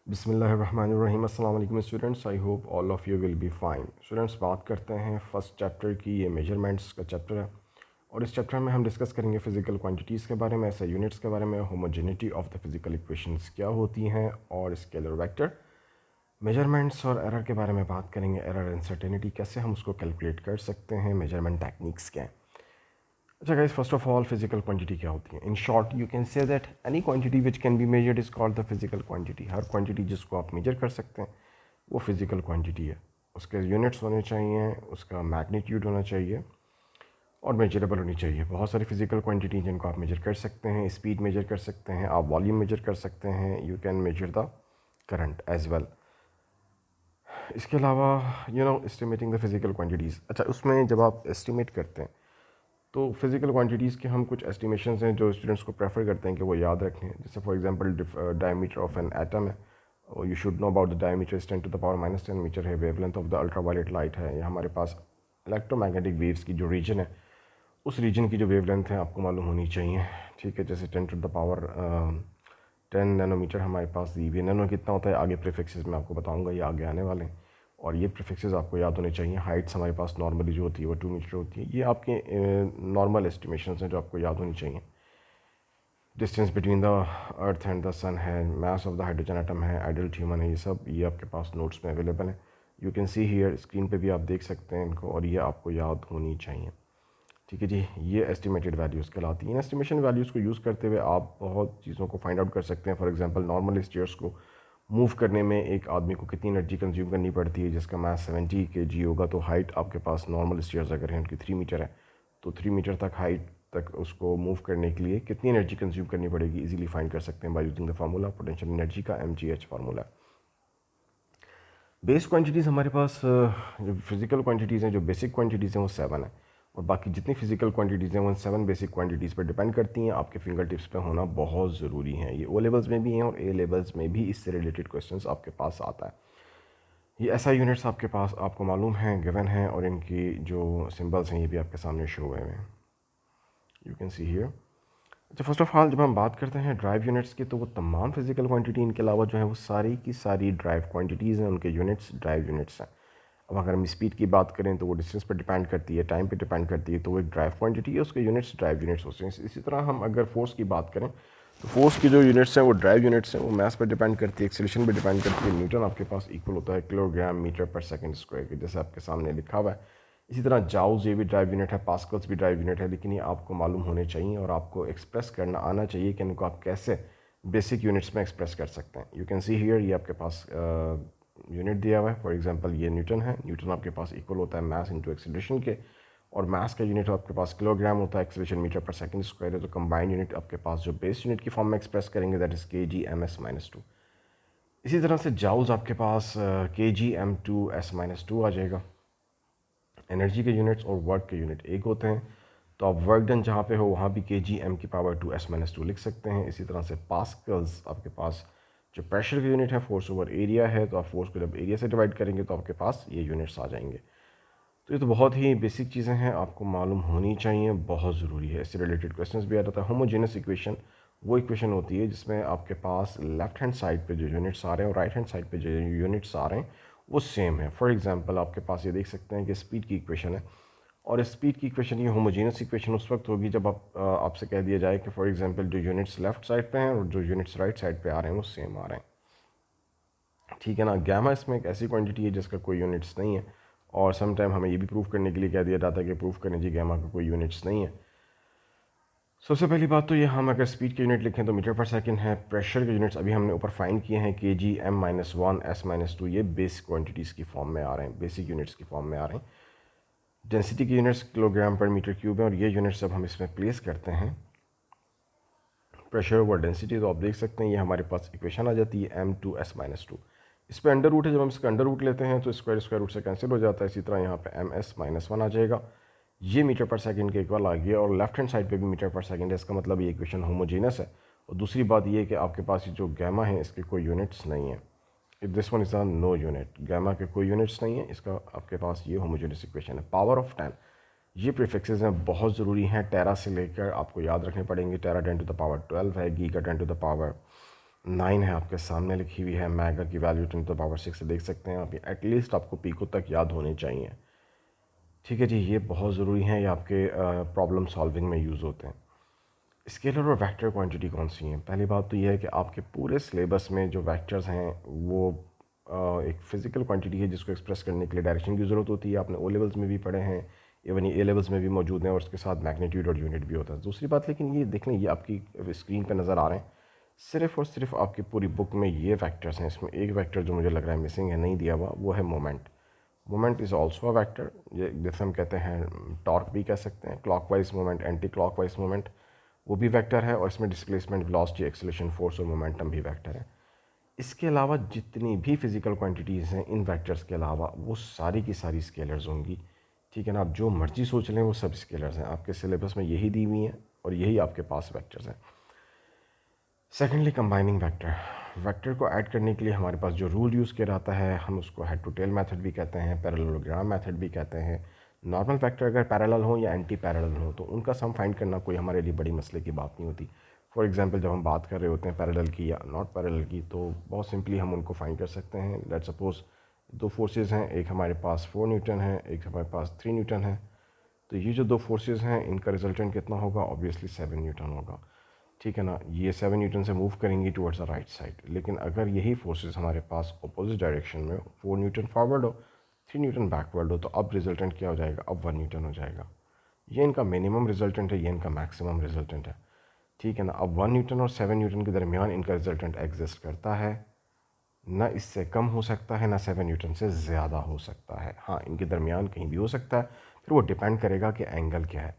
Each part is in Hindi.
बिस्मिल्लाहिर्रहमानिर्रहीम। अस्सलाम वालेकुम students, I hope all of you will be fine. Students, बात करते हैं फ़र्स्ट चैप्टर की। ये मेजरमेंट्स का चैप्टर है और इस चैप्टर में हम डिस्कस करेंगे फ़िज़िकल क्वांटिटीज़ के बारे में, ऐसे यूनिट्स के बारे में, homogeneity of the physical equations क्या होती हैं और स्केलर वेक्टर, मेजरमेंट्स और एरर के बारे में बात करेंगे। एरर अनसर्टेनिटी, कैसे हम उसको कैलकुलेट कर सकते हैं, मेजरमेंट टेक्निक्स क्या हैं। अच्छा guys, first of all physical quantity क्या होती है? In short you can say that any quantity which can be measured is called the physical quantity. Her quantity जिसको आप मेजर कर सकते हैं वो फिजिकल क्वांटिटी है। उसके यूनिट्स होने चाहिए, उसका मैग्नीट्यूड होना चाहिए और मेजरेबल होनी चाहिए। बहुत सारी फिजिकल क्वांटिटी जिनको आप मेजर कर सकते हैं। स्पीड मेजर कर सकते हैं, आप वॉल्यूम मेजर कर सकते हैं, you can measure the current as well. इसके अलावा एस्टिमेटिंग द फिजिकल क्वांटिटीज़। अच्छा, उसमें जब आप एस्टिमेट करते हैं तो फिज़िकल क्वांटिटीज़ के हम कुछ एस्टिमेशंस हैं जो स्टूडेंट्स को प्रेफर करते हैं कि वो याद रखें। जैसे for example diameter of an atom है, और you should know about the diameter is 10⁻⁻10 metre है। Wavelength of the ultraviolet light है, या हमारे पास इलेक्ट्रोमैग्नेटिक वेव्स की जो रीजन है उस रीजन की जो वेवलेंथ है आपको मालूम होनी चाहिए। ठीक है, जैसे 10⁻10 नैनोमीटर हमारे पास दी हुई है। नैनो कितना होता है आगे प्रीफिक्सेस में आपको बताऊंगा, ये आगे आने वाले हैं। और ये प्रीफिक्सेस आपको याद होने चाहिए। हाइट्स हमारे पास नॉर्मली जो होती है वो 2 मीटर होती है। ये आपके नॉर्मल एस्टिमेशंस हैं जो आपको याद होनी चाहिए। Distance between the earth and the sun है, mass of the hydrogen atom है, एडल्ट ह्यूमन है, ये आपके पास नोट्स में अवेलेबल है। You can see here, screen पे भी आप देख सकते हैं इनको, और ये आपको याद होनी चाहिए। ठीक है जी, ये एस्टिमेटेड वैल्यूज़ कहलाती हैं। इन एस्टिमेशन वैल्यूज़ को यूज़ करते हुए आप बहुत चीज़ों को फाइंड आउट कर सकते हैं। फॉर एग्जांपल, नॉर्मल स्टेयर्स को मूव करने में एक आदमी को कितनी एनर्जी कंज्यूम करनी पड़ती है, जिसका मास 70 kg होगा। तो हाइट आपके पास नॉर्मल स्टेयर्स अगर हैं उनकी 3 मीटर है, तो 3 मीटर तक हाइट तक उसको मूव करने के लिए कितनी एनर्जी कंज्यूम करनी पड़ेगी इजीली फाइंड कर सकते हैं by using the formula potential energy का, mgh फार्मूला। बेस क्वांटिटीज़ हमारे पास जो फिज़िकल क्वांटिटीज़ हैं, जो बेसिक क्वांटिटीज़ हैं वो 7 है, और बाकी जितनी फिज़िकल क्वांटिटीज़ हैं वो 7 बेसिक क्वांटिटीज़ पर डिपेंड करती हैं। आपके फिंगर टिप्स पे होना बहुत ज़रूरी है। ये ओ लेवल्स में भी हैं और ए लेवल्स में भी इससे रिलेटेड क्वेश्चंस आपके पास आता है। ये ऐसा यूनिट्स आपके पास आपको मालूम हैं, गिवन हैं, और इनकी जो सिंबल्स हैं ये भी आपके सामने शो हुए हैं, यू कैन सी हियर। अच्छा, फर्स्ट ऑफ ऑल जब हम बात करते हैं ड्राइव यूनिट्स की, तो वो तमाम फिजिकल क्वांटिटी इनके अलावा जो है वो सारी की सारी ड्राइव क्वांटिटीज़ हैं, उनके यूनिट्स ड्राइव यूनिट्स हैं। अब अगर हम स्पीड की बात करें तो वो डिस्टेंस पर डिपेंड करती है, टाइम पे डिपेंड करती है, तो वो एक ड्राइव क्वांटिटी है, उसके यूनिट्स ड्राइव यूनिट्स होते हैं। इसी तरह हम अगर फोर्स की बात करें तो फोर्स की जो यूनिट्स हैं वो ड्राइव यूनिट्स हैं, वो मास पर डिपेंड करती है, एक्सेलरेशन पर डिपेंड करती है। न्यूटन आपके पास इक्वल होता है किलोग्राम मीटर पर सेकंड स्क्वायर के, जैसे आपके सामने लिखा हुआ है। इसी तरह जाउज, ये भी ड्राइव यूनिट है, पास्कल्स भी ड्राइव यूनिट है, लेकिन ये आपको मालूम होने चाहिए और आपको एक्सप्रेस करना आना चाहिए कि इनको आप कैसे बेसिक यूनिट्स में एक्सप्रेस कर सकते हैं। यू कैन सी हियर, ये आपके पास यूनिट दिया हुआ है। फॉर एग्जांपल ये न्यूटन है। न्यूटन आपके पास इक्वल होता है मास इंटू एक्सेलरेशन के, और मास का यूनिट आपके पास किलोग्राम होता है, एक्सेलरेशन मीटर पर सेकंड स्क्वायर है। तो कंबाइंड यूनिट आपके पास जो बेस यूनिट की फॉर्म में एक्सप्रेस करेंगे दैट इज़ kg/m²। इसी तरह से जाउज आपके पास kg/m²s−2 आ जाएगा। एनर्जी के यूनिट्स और वर्क के यूनिट एक होते हैं, तो आप वर्क डन जहाँ पे हो वहाँ भी kg/m⁻²s−2 लिख सकते हैं। इसी तरह से पास्कल्स आपके पास जो प्रेशर का यूनिट है, फोर्स ओवर एरिया है, तो आप फोर्स को जब एरिया से डिवाइड करेंगे तो आपके पास ये यूनिट्स आ जाएंगे। तो ये तो बहुत ही बेसिक चीज़ें हैं, आपको मालूम होनी चाहिए, बहुत ज़रूरी है। इससे रिलेटेड क्वेश्चंस भी आ जाता है। होमोजेनस इक्वेशन वो इक्वेशन होती है जिसमें आपके पास लेफ्ट हैंड साइड पे जो यूनिट्स आ रहे हैं और राइट हैंड साइड पे जो यूनिट्स आ रहे हैं वो सेम है। फॉर एग्जांपल, आपके पास ये देख सकते हैं कि स्पीड की इक्वेशन है, और स्पीड की इक्वेशन ये होमोजेनस इक्वेशन उस वक्त होगी जब आपसे कह दिया जाए कि फॉर एग्जांपल जो यूनिट्स लेफ्ट साइड पे हैं और जो यूनिट्स राइट साइड पे आ रहे हैं वो सेम आ रहे हैं। ठीक है ना। गैमा इसमें एक ऐसी क्वांटिटी है जिसका कोई यूनिट्स नहीं है, और सम टाइम हमें ये भी प्रूव करने के लिए कह दिया जाता है कि प्रूव करने जी गैमा का कोई यूनिट्स नहीं है। सबसे पहली बात तो ये, हम अगर स्पीड के यूनिट लिखें तो मीटर पर सेकंड है। प्रेशर के यूनिट्स अभी हमने ऊपर फाइंड किए हैं, kg/m−1s−2, ये बेसिक क्वांटिटीज़ की फॉर्म में आ रहे हैं, बेसिक यूनिट्स की फॉर्म में आ रहे हैं। डेंसिटी के यूनिट्स kg/m³ है, और ये यूनिट्स जब हम इसमें प्लेस करते हैं प्रेशर ओवर डेंसिटी, तो आप देख सकते हैं ये हमारे पास इक्वेशन आ जाती है m2s−2। इस पर अंडर रूट है, जब हम इसका अंडर रूट लेते हैं तो स्क्वायर रूट से कैंसिल हो जाता है। इसी तरह यहाँ पे ms−1 आ जाएगा, ये मीटर पर सेकंड के इक्वल आ गया, और लेफ्ट हैंड साइड पे भी मीटर पर सेकंड है। इसका मतलब ये इक्वेशन होमोजीनस है। और दूसरी बात ये है कि आपके पास ये जो गैमा है इसके कोई यूनिट्स नहीं है। This one is a no unit, gamma के कोई यूनिट्स नहीं है, इसका आपके पास ये होमोजीनस इक्वेशन है। पावर ऑफ 10, ये प्रीफिक्सेस हैं, बहुत ज़रूरी हैं। टेरा से लेकर आपको याद रखने पड़ेंगे। टेरा 10⁻12 है, गी का 10⁻9 9 है आपके सामने लिखी हुई है, मैं अगर की वैल्यू 10⁻6 से देख सकते हैं आप, ये एटलीस्ट आपको पीको तक याद होने चाहिए। ठीक है जी, ये बहुत ज़रूरी है, ये आपके प्रॉब्लम सॉल्विंग में यूज़ होते हैं। स्केलर और वेक्टर क्वांटिटी कौन सी हैं? पहली बात तो ये है कि आपके पूरे सिलेबस में जो वेक्टर्स हैं वो एक फ़िज़िकल क्वांटिटी है जिसको एक्सप्रेस करने के लिए डायरेक्शन की ज़रूरत होती है। आपने ओ लेवल्स में भी पढ़े हैं, इवन ये ए लेवल्स में भी मौजूद हैं, और उसके साथ मैग्नीट्यूड और यूनिट भी होता है। दूसरी बात, लेकिन ये देख लें, ये आपकी स्क्रीन पर नज़र आ रहे हैं, सिर्फ़ और सिर्फ आपकी पूरी बुक में ये वैक्टर्स हैं। इसमें एक वैक्टर जो मुझे लग रहा है मिसिंग है, नहीं दिया हुआ, वो है moment. Moment is also a vector, ये जैसे हम कहते हैं टॉर्क भी कह सकते हैं, clockwise moment, anti clockwise moment, वो भी वेक्टर है। और इसमें डिस्प्लेसमेंट, वेलोसिटी, एक्सेलरेशन, फोर्स और मोमेंटम भी वेक्टर है। इसके अलावा जितनी भी फिजिकल क्वांटिटीज़ हैं इन वेक्टर्स के अलावा, वो सारी की सारी स्केलर्स होंगी। ठीक है ना, आप जो मर्जी सोच लें वो सब स्केलर्स हैं। आपके सिलेबस में यही दी हुई हैं और यही आपके पास वेक्टर्स हैं। Secondly, combining vector. वेक्टर को ऐड करने के लिए हमारे पास जो रूल यूज़ किया जाता है, हम उसको हेड टू टेल मेथड भी कहते हैं, पैरेललोग्राम मेथड भी कहते हैं। नॉर्मल वेक्टर अगर पैरेलल हो या एंटी पैरेलल हो तो उनका सम फाइंड करना कोई हमारे लिए बड़ी मसले की बात नहीं होती। फॉर एग्जांपल, जब हम बात कर रहे होते हैं पैरेलल की या नॉट पैरेलल की, तो बहुत सिंपली हम उनको फाइंड कर सकते हैं। लेट सपोज दो फोर्सेस हैं, एक हमारे पास 4 न्यूटन है, एक हमारे पास 3 न्यूटन है। तो ये जो दो फोर्सेस हैं इनका रिजल्टेंट कितना होगा? ऑब्वियसली 7 न्यूटन होगा। ठीक है ना, ये 7 न्यूटन से मूव करेंगी टुवर्ड्स द राइट साइड। लेकिन अगर यही फोर्सेस हमारे पास अपोजिट डायरेक्शन में, 4 न्यूटन फॉरवर्ड हो, 3 न्यूटन बैकवर्ड हो, तो अब रिजल्टेंट क्या हो जाएगा? अब 1 न्यूटन हो जाएगा। ये इनका मिनिमम रिजल्टेंट है, ये इनका मैक्सिमम रिजल्टेंट है। ठीक है ना, अब 1 न्यूटन और 7 न्यूटन के दरमियान इनका रिजल्टेंट एग्जिस्ट करता है, ना इससे कम हो सकता है, ना 7 न्यूटन से ज़्यादा हो सकता है। हाँ, इनके दरमियान कहीं भी हो सकता है, फिर वो डिपेंड करेगा कि एंगल क्या है।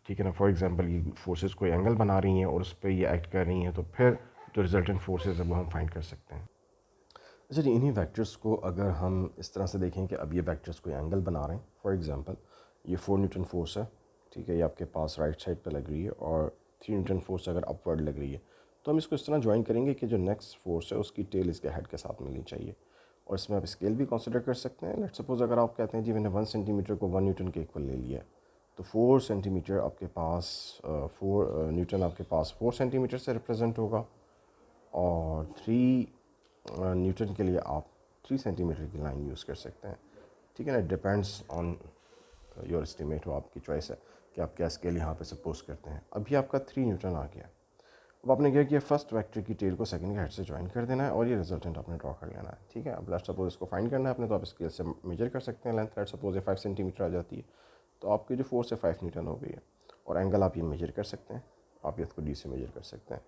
ठीक है ना, फॉर एग्जांपल ये फोर्सेस कोई एंगल बना रही हैं और उस पर ये एक्ट कर रही हैं, तो फिर जो रिजल्टेंट फोर्सेस है वो हम फाइंड कर सकते हैं। अच्छा जी, इन्हीं वेक्टर्स को अगर हम इस तरह से देखें कि अब ये वेक्टर्स कोई एंगल बना रहे हैं, फॉर एग्जांपल ये 4 न्यूटन फोर्स है, ठीक है, ये आपके पास राइट साइड पे लग रही है, और 3 न्यूटन फोर्स अगर अपवर्ड लग रही है, तो हम इसको इस तरह ज्वाइन करेंगे कि जो नेक्स्ट फोर्स है उसकी टेल इसके हेड के साथ मिलनी चाहिए। और इसमें आप स्केल भी कंसिडर कर सकते हैं। लेट सपोज अगर आप कहते हैं जी मैंने 1 सेंटीमीटर को 1 न्यूटन के इक्वल ले लिया है, तो 4 सेंटीमीटर आपके पास 4 न्यूटन आपके पास 4 सेंटीमीटर से रिप्रेजेंट होगा, और 3 न्यूटन के लिए आप 3 सेंटीमीटर की लाइन यूज़ कर सकते हैं। ठीक है ना, डिपेंड्स ऑन योर एस्टिमेट, हो आपकी चॉइस है कि आप क्या स्केल यहाँ पे सपोज करते हैं। अभी आपका 3 न्यूटन आ गया। अब आपने क्या किया, फर्स्ट वेक्टर की टेल को सेकंड के हेड से ज्वाइन कर देना है और ये रिजल्टेंट आपने ड्रॉ कर लेना है। ठीक है, अब लेट्स सपोज इसको फाइंड करना है आपने, तो आप स्केल से मेजर कर सकते हैं लेंथ। लेट्स सपोज ये 5 सेंटीमीटर आ जाती है, तो आपकी जो फोर्स है 5 न्यूटन हो गई है। और एंगल आप ये मेजर कर सकते हैं, आप इसको डी से मेजर कर सकते हैं।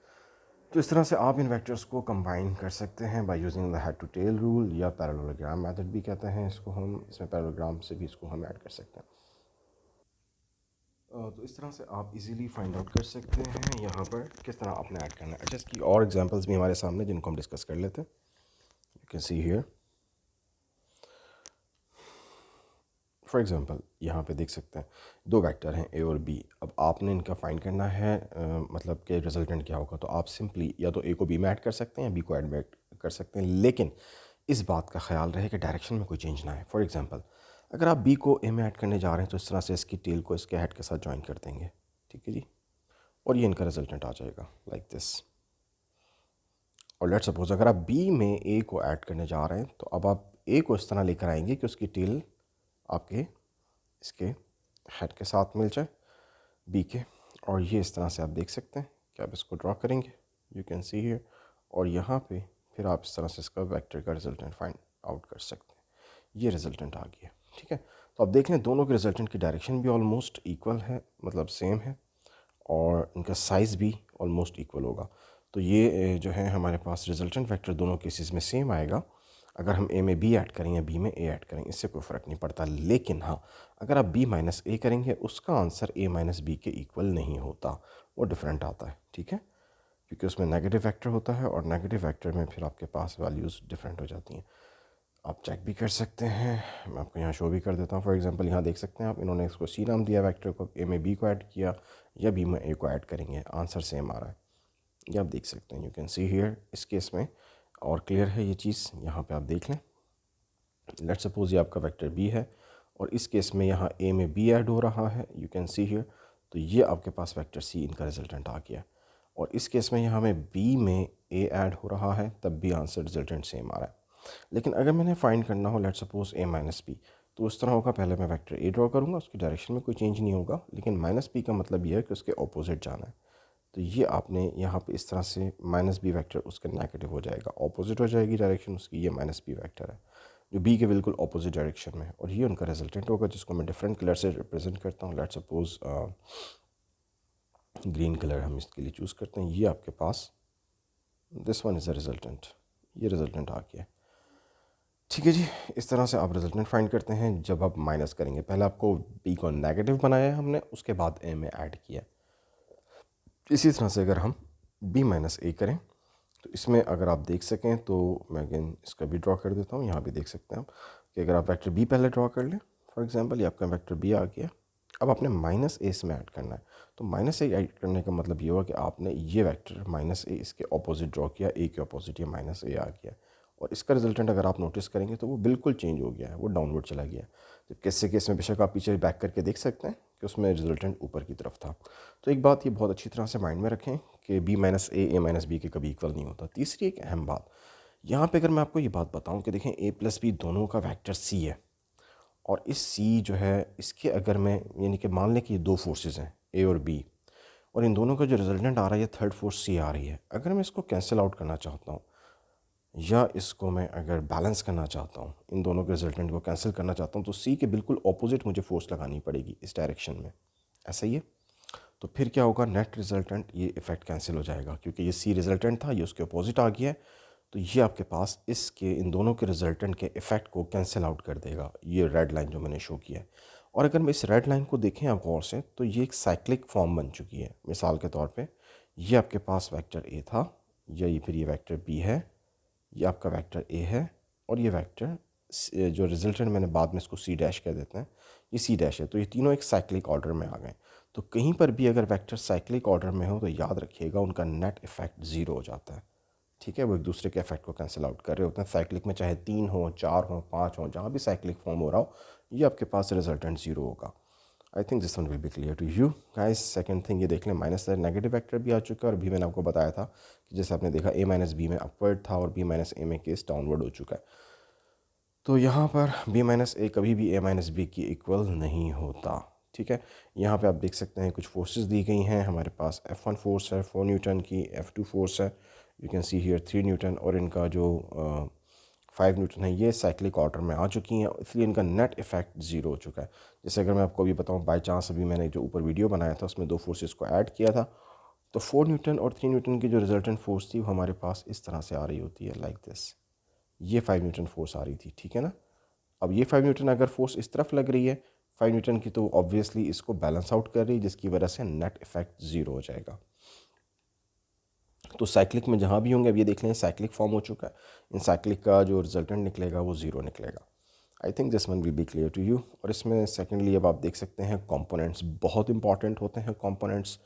तो इस तरह से आप इन वेक्टर्स को कंबाइन कर सकते हैं by using the head to tail rule, या पैरेललोग्राम मेथड भी कहते हैं इसको हम। इसमें पैरेललोग्राम से भी इसको हम ऐड कर सकते हैं। तो इस तरह से आप इजीली फाइंड आउट कर सकते हैं यहाँ पर किस तरह आपने ऐड करना है। अच्छा, इसकी और एग्जांपल्स भी हमारे सामने जिनको हम डिस्कस कर लेते हैं। You can see here, for example यहाँ पे देख सकते हैं दो वेक्टर हैं ए और बी। अब आपने इनका फाइंड करना है मतलब कि रिजल्टेंट क्या होगा। तो आप सिंपली या तो ए को बी में ऐड कर सकते हैं या बी को ऐड कर सकते हैं, लेकिन इस बात का ख्याल रहे कि डायरेक्शन में कोई चेंज ना है। फॉर एग्जांपल, अगर आप बी को ए में ऐड करने जा रहे हैं तो इस तरह से इसकी टेल को इसके हेड के साथ ज्वाइन कर देंगे। ठीक है जी, और ये इनका रिजल्टेंट आ जाएगा लाइक दिस। और लेट्स सपोज अगर आप बी में ए को ऐड करने जा रहे हैं, तो अब आप ए को इस तरह लेकर आएंगे कि उसकी टेल आपके इसके हेड के साथ मिल जाए बी के। और ये इस तरह से आप देख सकते हैं कि आप इसको ड्रॉ करेंगे, यू कैन सी हियर। और यहाँ पे फिर आप इस तरह से इसका वेक्टर का रिजल्टेंट फाइंड आउट कर सकते हैं। ये रिजल्टेंट आ गया। ठीक है, तो आप देख लें दोनों के रिजल्टेंट की डायरेक्शन भी ऑलमोस्ट इक्वल है, मतलब सेम है, और इनका साइज़ भी ऑलमोस्ट इक्वल होगा। तो ये जो है हमारे पास रिजल्टेंट वेक्टर दोनों केसेस में सेम आएगा। अगर हम ए में बी ऐड करें या बी में ए ऐड करें, इससे कोई फ़र्क नहीं पड़ता। लेकिन हाँ, अगर आप बी माइनस ए करेंगे उसका आंसर ए माइनस बी के इक्वल नहीं होता, वो डिफरेंट आता है। ठीक है, क्योंकि उसमें नेगेटिव वेक्टर होता है और नेगेटिव वेक्टर में फिर आपके पास वैल्यूज़ डिफरेंट हो जाती हैं। आप चेक भी कर सकते हैं, मैं आपको यहाँ शो भी कर देता हूँ। फॉर एग्जांपल यहाँ देख सकते हैं आप, इन्होंने इसको सी नाम दिया वेक्टर को, ए में बी को ऐड किया या बी में ए को ऐड करेंगे, आंसर सेम आ रहा है। ये आप देख सकते हैं, यू कैन सी हियर। इस केस में और क्लियर है ये चीज़, यहाँ पे आप देख लें। लेट सपोज ये आपका वेक्टर बी है और इस केस में यहाँ ए में बी ऐड हो रहा है, यू कैन सी हियर। तो ये आपके पास वेक्टर सी इनका रिजल्टेंट आ गया। और इस केस में यहाँ हमें बी में ए ऐड हो रहा है, तब भी आंसर रिजल्टेंट सेम आ रहा है। लेकिन अगर मैंने फाइंड करना हो let's suppose A minus B, तो उस तरह होगा, पहले मैं वेक्टर ए ड्रॉ करूँगा, उसकी डायरेक्शन में कोई चेंज नहीं होगा, लेकिन माइनस बी का मतलब यह है कि उसके ऑपोजिट जाना है। तो ये आपने यहाँ पे इस तरह से माइनस बी वैक्टर उसका नेगेटिव हो जाएगा, ऑपोजिट हो जाएगी डायरेक्शन उसकी, ये माइनस बी वैक्टर है जो बी के बिल्कुल ऑपोजिट डायरेक्शन में है, और ये उनका रिजल्टेंट होगा जिसको मैं डिफरेंट कलर से रिप्रेजेंट करता हूँ। लेट्स सपोज ग्रीन कलर हम इसके लिए चूज़ करते हैं। ये आपके पास this one is a resultant, ये रिजल्टेंट आ गया। ठीक है जी, इस तरह से आप रिजल्टेंट फाइंड करते हैं जब आप माइनस करेंगे। पहले आपको बी को नेगेटिव बनाया है हमने, उसके बाद ए में ऐड किया। इसी तरह से अगर हम b माइनस ए करें तो इसमें अगर आप देख सकें तो मैं अगेन इसका भी ड्रॉ कर देता हूँ। यहाँ भी देख सकते हैं आप कि अगर आप वेक्टर b पहले ड्रॉ कर लें, फॉर एग्जांपल ये आपका वेक्टर b आ गया। अब आपने माइनस ए इसमें ऐड करना है, तो माइनस ए ऐड करने का मतलब ये हुआ कि आपने ये वेक्टर माइनस ए इसके ऑपोजिट ड्रॉ किया, ए के ऑपोजिट ये माइनस ए आ गया, और इसका रिजल्टेंट अगर आप नोटिस करेंगे तो वो बिल्कुल चेंज हो गया है, वो डाउनवर्ड चला गया। जब कैसे केस में बेशक आप पीछे बैक करके देख सकते हैं कि उसमें रिजल्टेंट ऊपर की तरफ था। तो एक बात ये बहुत अच्छी तरह से माइंड में रखें कि b माइनस ए माइनस बी के कभी इक्वल नहीं होता। तीसरी एक अहम बात यहाँ पे अगर मैं आपको ये बात बताऊँ कि देखें a प्लस बी दोनों का वेक्टर c है, और इस c जो है इसके अगर मैं यानी कि मान लें कि ये दो फोर्सेस हैं a और b, और इन दोनों का जो रिजल्टेंट आ रहा है ये थर्ड फोर्स c आ रही है। अगर मैं इसको कैंसिल आउट करना चाहता हूँ या इसको मैं अगर बैलेंस करना चाहता हूँ, इन दोनों के रिजल्टेंट को कैंसिल करना चाहता हूँ, तो सी के बिल्कुल ऑपोजिट मुझे फोर्स लगानी पड़ेगी इस डायरेक्शन में, ऐसा ही है। तो फिर क्या होगा, नेट रिजल्टेंट ये इफेक्ट कैंसिल हो जाएगा, क्योंकि ये सी रिजल्टेंट था, ये उसके अपोजिट आ गया है, तो ये आपके पास इसके इन दोनों के रिजल्टेंट के इफेक्ट को कैंसिल आउट कर देगा, ये रेड लाइन जो मैंने शो किया है। और अगर मैं इस रेड लाइन को देखें आप गौर से, तो ये एक साइक्लिक फॉर्म बन चुकी है। मिसाल के तौर पे ये आपके पास वेक्टर ए था, या फिर ये वेक्टर बी है, ये आपका वेक्टर ए है, और ये वेक्टर जो रिजल्टेंट मैंने बाद में इसको सी डैश कह देते हैं, ये सी डैश है। तो ये तीनों एक साइक्लिक ऑर्डर में आ गए। तो कहीं पर भी अगर वेक्टर साइक्लिक ऑर्डर में हो तो याद रखिएगा उनका नेट इफेक्ट ज़ीरो हो जाता है। ठीक है, वो एक दूसरे के इफेक्ट को कैंसिल आउट कर रहे होते हैं। साइक्लिक में चाहे 3 हो, 4 हो, 5 हो, जहाँ भी साइक्लिक फॉर्म हो रहा हो, ये आपके पास रिजल्टेंट ज़ीरो होगा। I think this one will be clear to you guys. Second thing ये देख लें, माइनस नेगेटिव वेक्टर भी आ चुका है, और भी मैंने आपको बताया था कि जैसे आपने देखा a माइनस बी में अपवर्ड था और b माइनस ए में केस डाउनवर्ड हो चुका है। तो यहाँ पर b माइनस ए कभी भी a माइनस बी की इक्वल नहीं होता। ठीक है, यहाँ पे आप देख सकते हैं कुछ फोर्सेस दी गई हैं। हमारे पास F1 फोर्स है 4 न्यूटन की, F2 फोर्स है, you can see here 3 Newton, और इनका जो 5 न्यूटन है ये साइक्लिक ऑर्डर में आ चुकी हैं, इसलिए इनका नेट इफेक्ट ज़ीरो हो चुका है। जैसे अगर मैं आपको अभी बताऊँ, बाई चांस अभी मैंने जो ऊपर वीडियो बनाया था उसमें दो फोर्सेस को ऐड किया था, तो 4 न्यूटन और 3 न्यूटन की जो रिजल्टेंट फोर्स थी वो हमारे पास इस तरह से आ रही होती है, लाइक दिस। ये 5 न्यूटन फोर्स आ रही थी, ठीक है ना। अब ये 5 न्यूटन अगर फोर्स इस तरफ लग रही है 5 न्यूटन की, तो ऑब्वियसली इसको बैलेंस आउट कर रही है, जिसकी वजह से नेट इफेक्ट ज़ीरो हो जाएगा। तो साइक्लिक में जहाँ भी होंगे, अब ये देख लें साइक्लिक फॉर्म हो चुका है, इन साइक्लिक का जो रिजल्टेंट निकलेगा वो ज़ीरो निकलेगा। I think this one will be clear to you. और इसमें सेकेंडली अब आप देख सकते हैं कंपोनेंट्स बहुत इंपॉर्टेंट होते हैं। कंपोनेंट्स,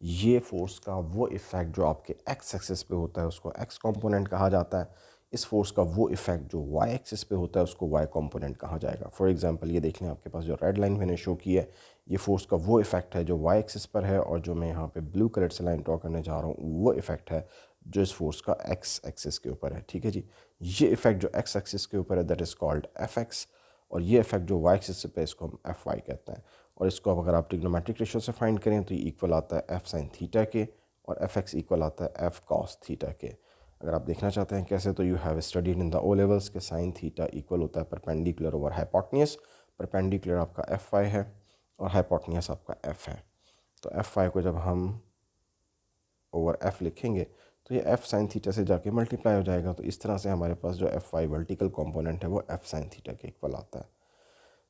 ये फोर्स का वो इफ़ेक्ट जो आपके एक्स एक्सिस पे होता है उसको एक्स कंपोनेंट कहा जाता है। इस फोर्स का वो इफ़ेक्ट जो वाई एक्सिस पे होता है उसको वाई कंपोनेंट कहा जाएगा। फॉर एग्जांपल ये देख लें, आपके पास जो रेड लाइन मैंने शो की है, ये फोर्स का वो इफ़ेक्ट है जो वाई एक्सिस पर है, और जो मैं यहाँ पे ब्लू कलर से लाइन ड्रॉ करने जा रहा हूँ वो इफ़ेक्ट है जो इस फोर्स का एक्स एक्सिस के ऊपर है। ठीक है जी, ये इफ़ेक्ट जो एक्स एक्सिस के ऊपर है that is called F x, और ये इफेक्ट जो वाई एक्सिस पे इसको हम एफ वाई कहते हैं। और इसको अब अगर आप ट्रिग्नोमेट्रिक रेशियो से फाइंड करें तो ये इक्वल आता है एफ साइन थीटा के, और एफ एक्स इक्वल आता है एफ कॉस थीटा के। अगर आप देखना चाहते हैं कैसे, तो you have studied in the O levels के साइन थीटा इक्वल होता है परपेंडिकुलर ओवर हाइपोटेन्यूज। परपेंडिकुलर आपका एफ वाई है और हाइपोटेन्यूज आपका एफ है। तो एफ वाई को जब हम ओवर एफ लिखेंगे तो ये एफ साइन थीटा से जाके मल्टीप्लाई हो जाएगा। तो इस तरह से हमारे पास जो एफ वाई वर्टिकल कॉम्पोनेंट है वो एफ साइन थीटा के इक्वल आता है।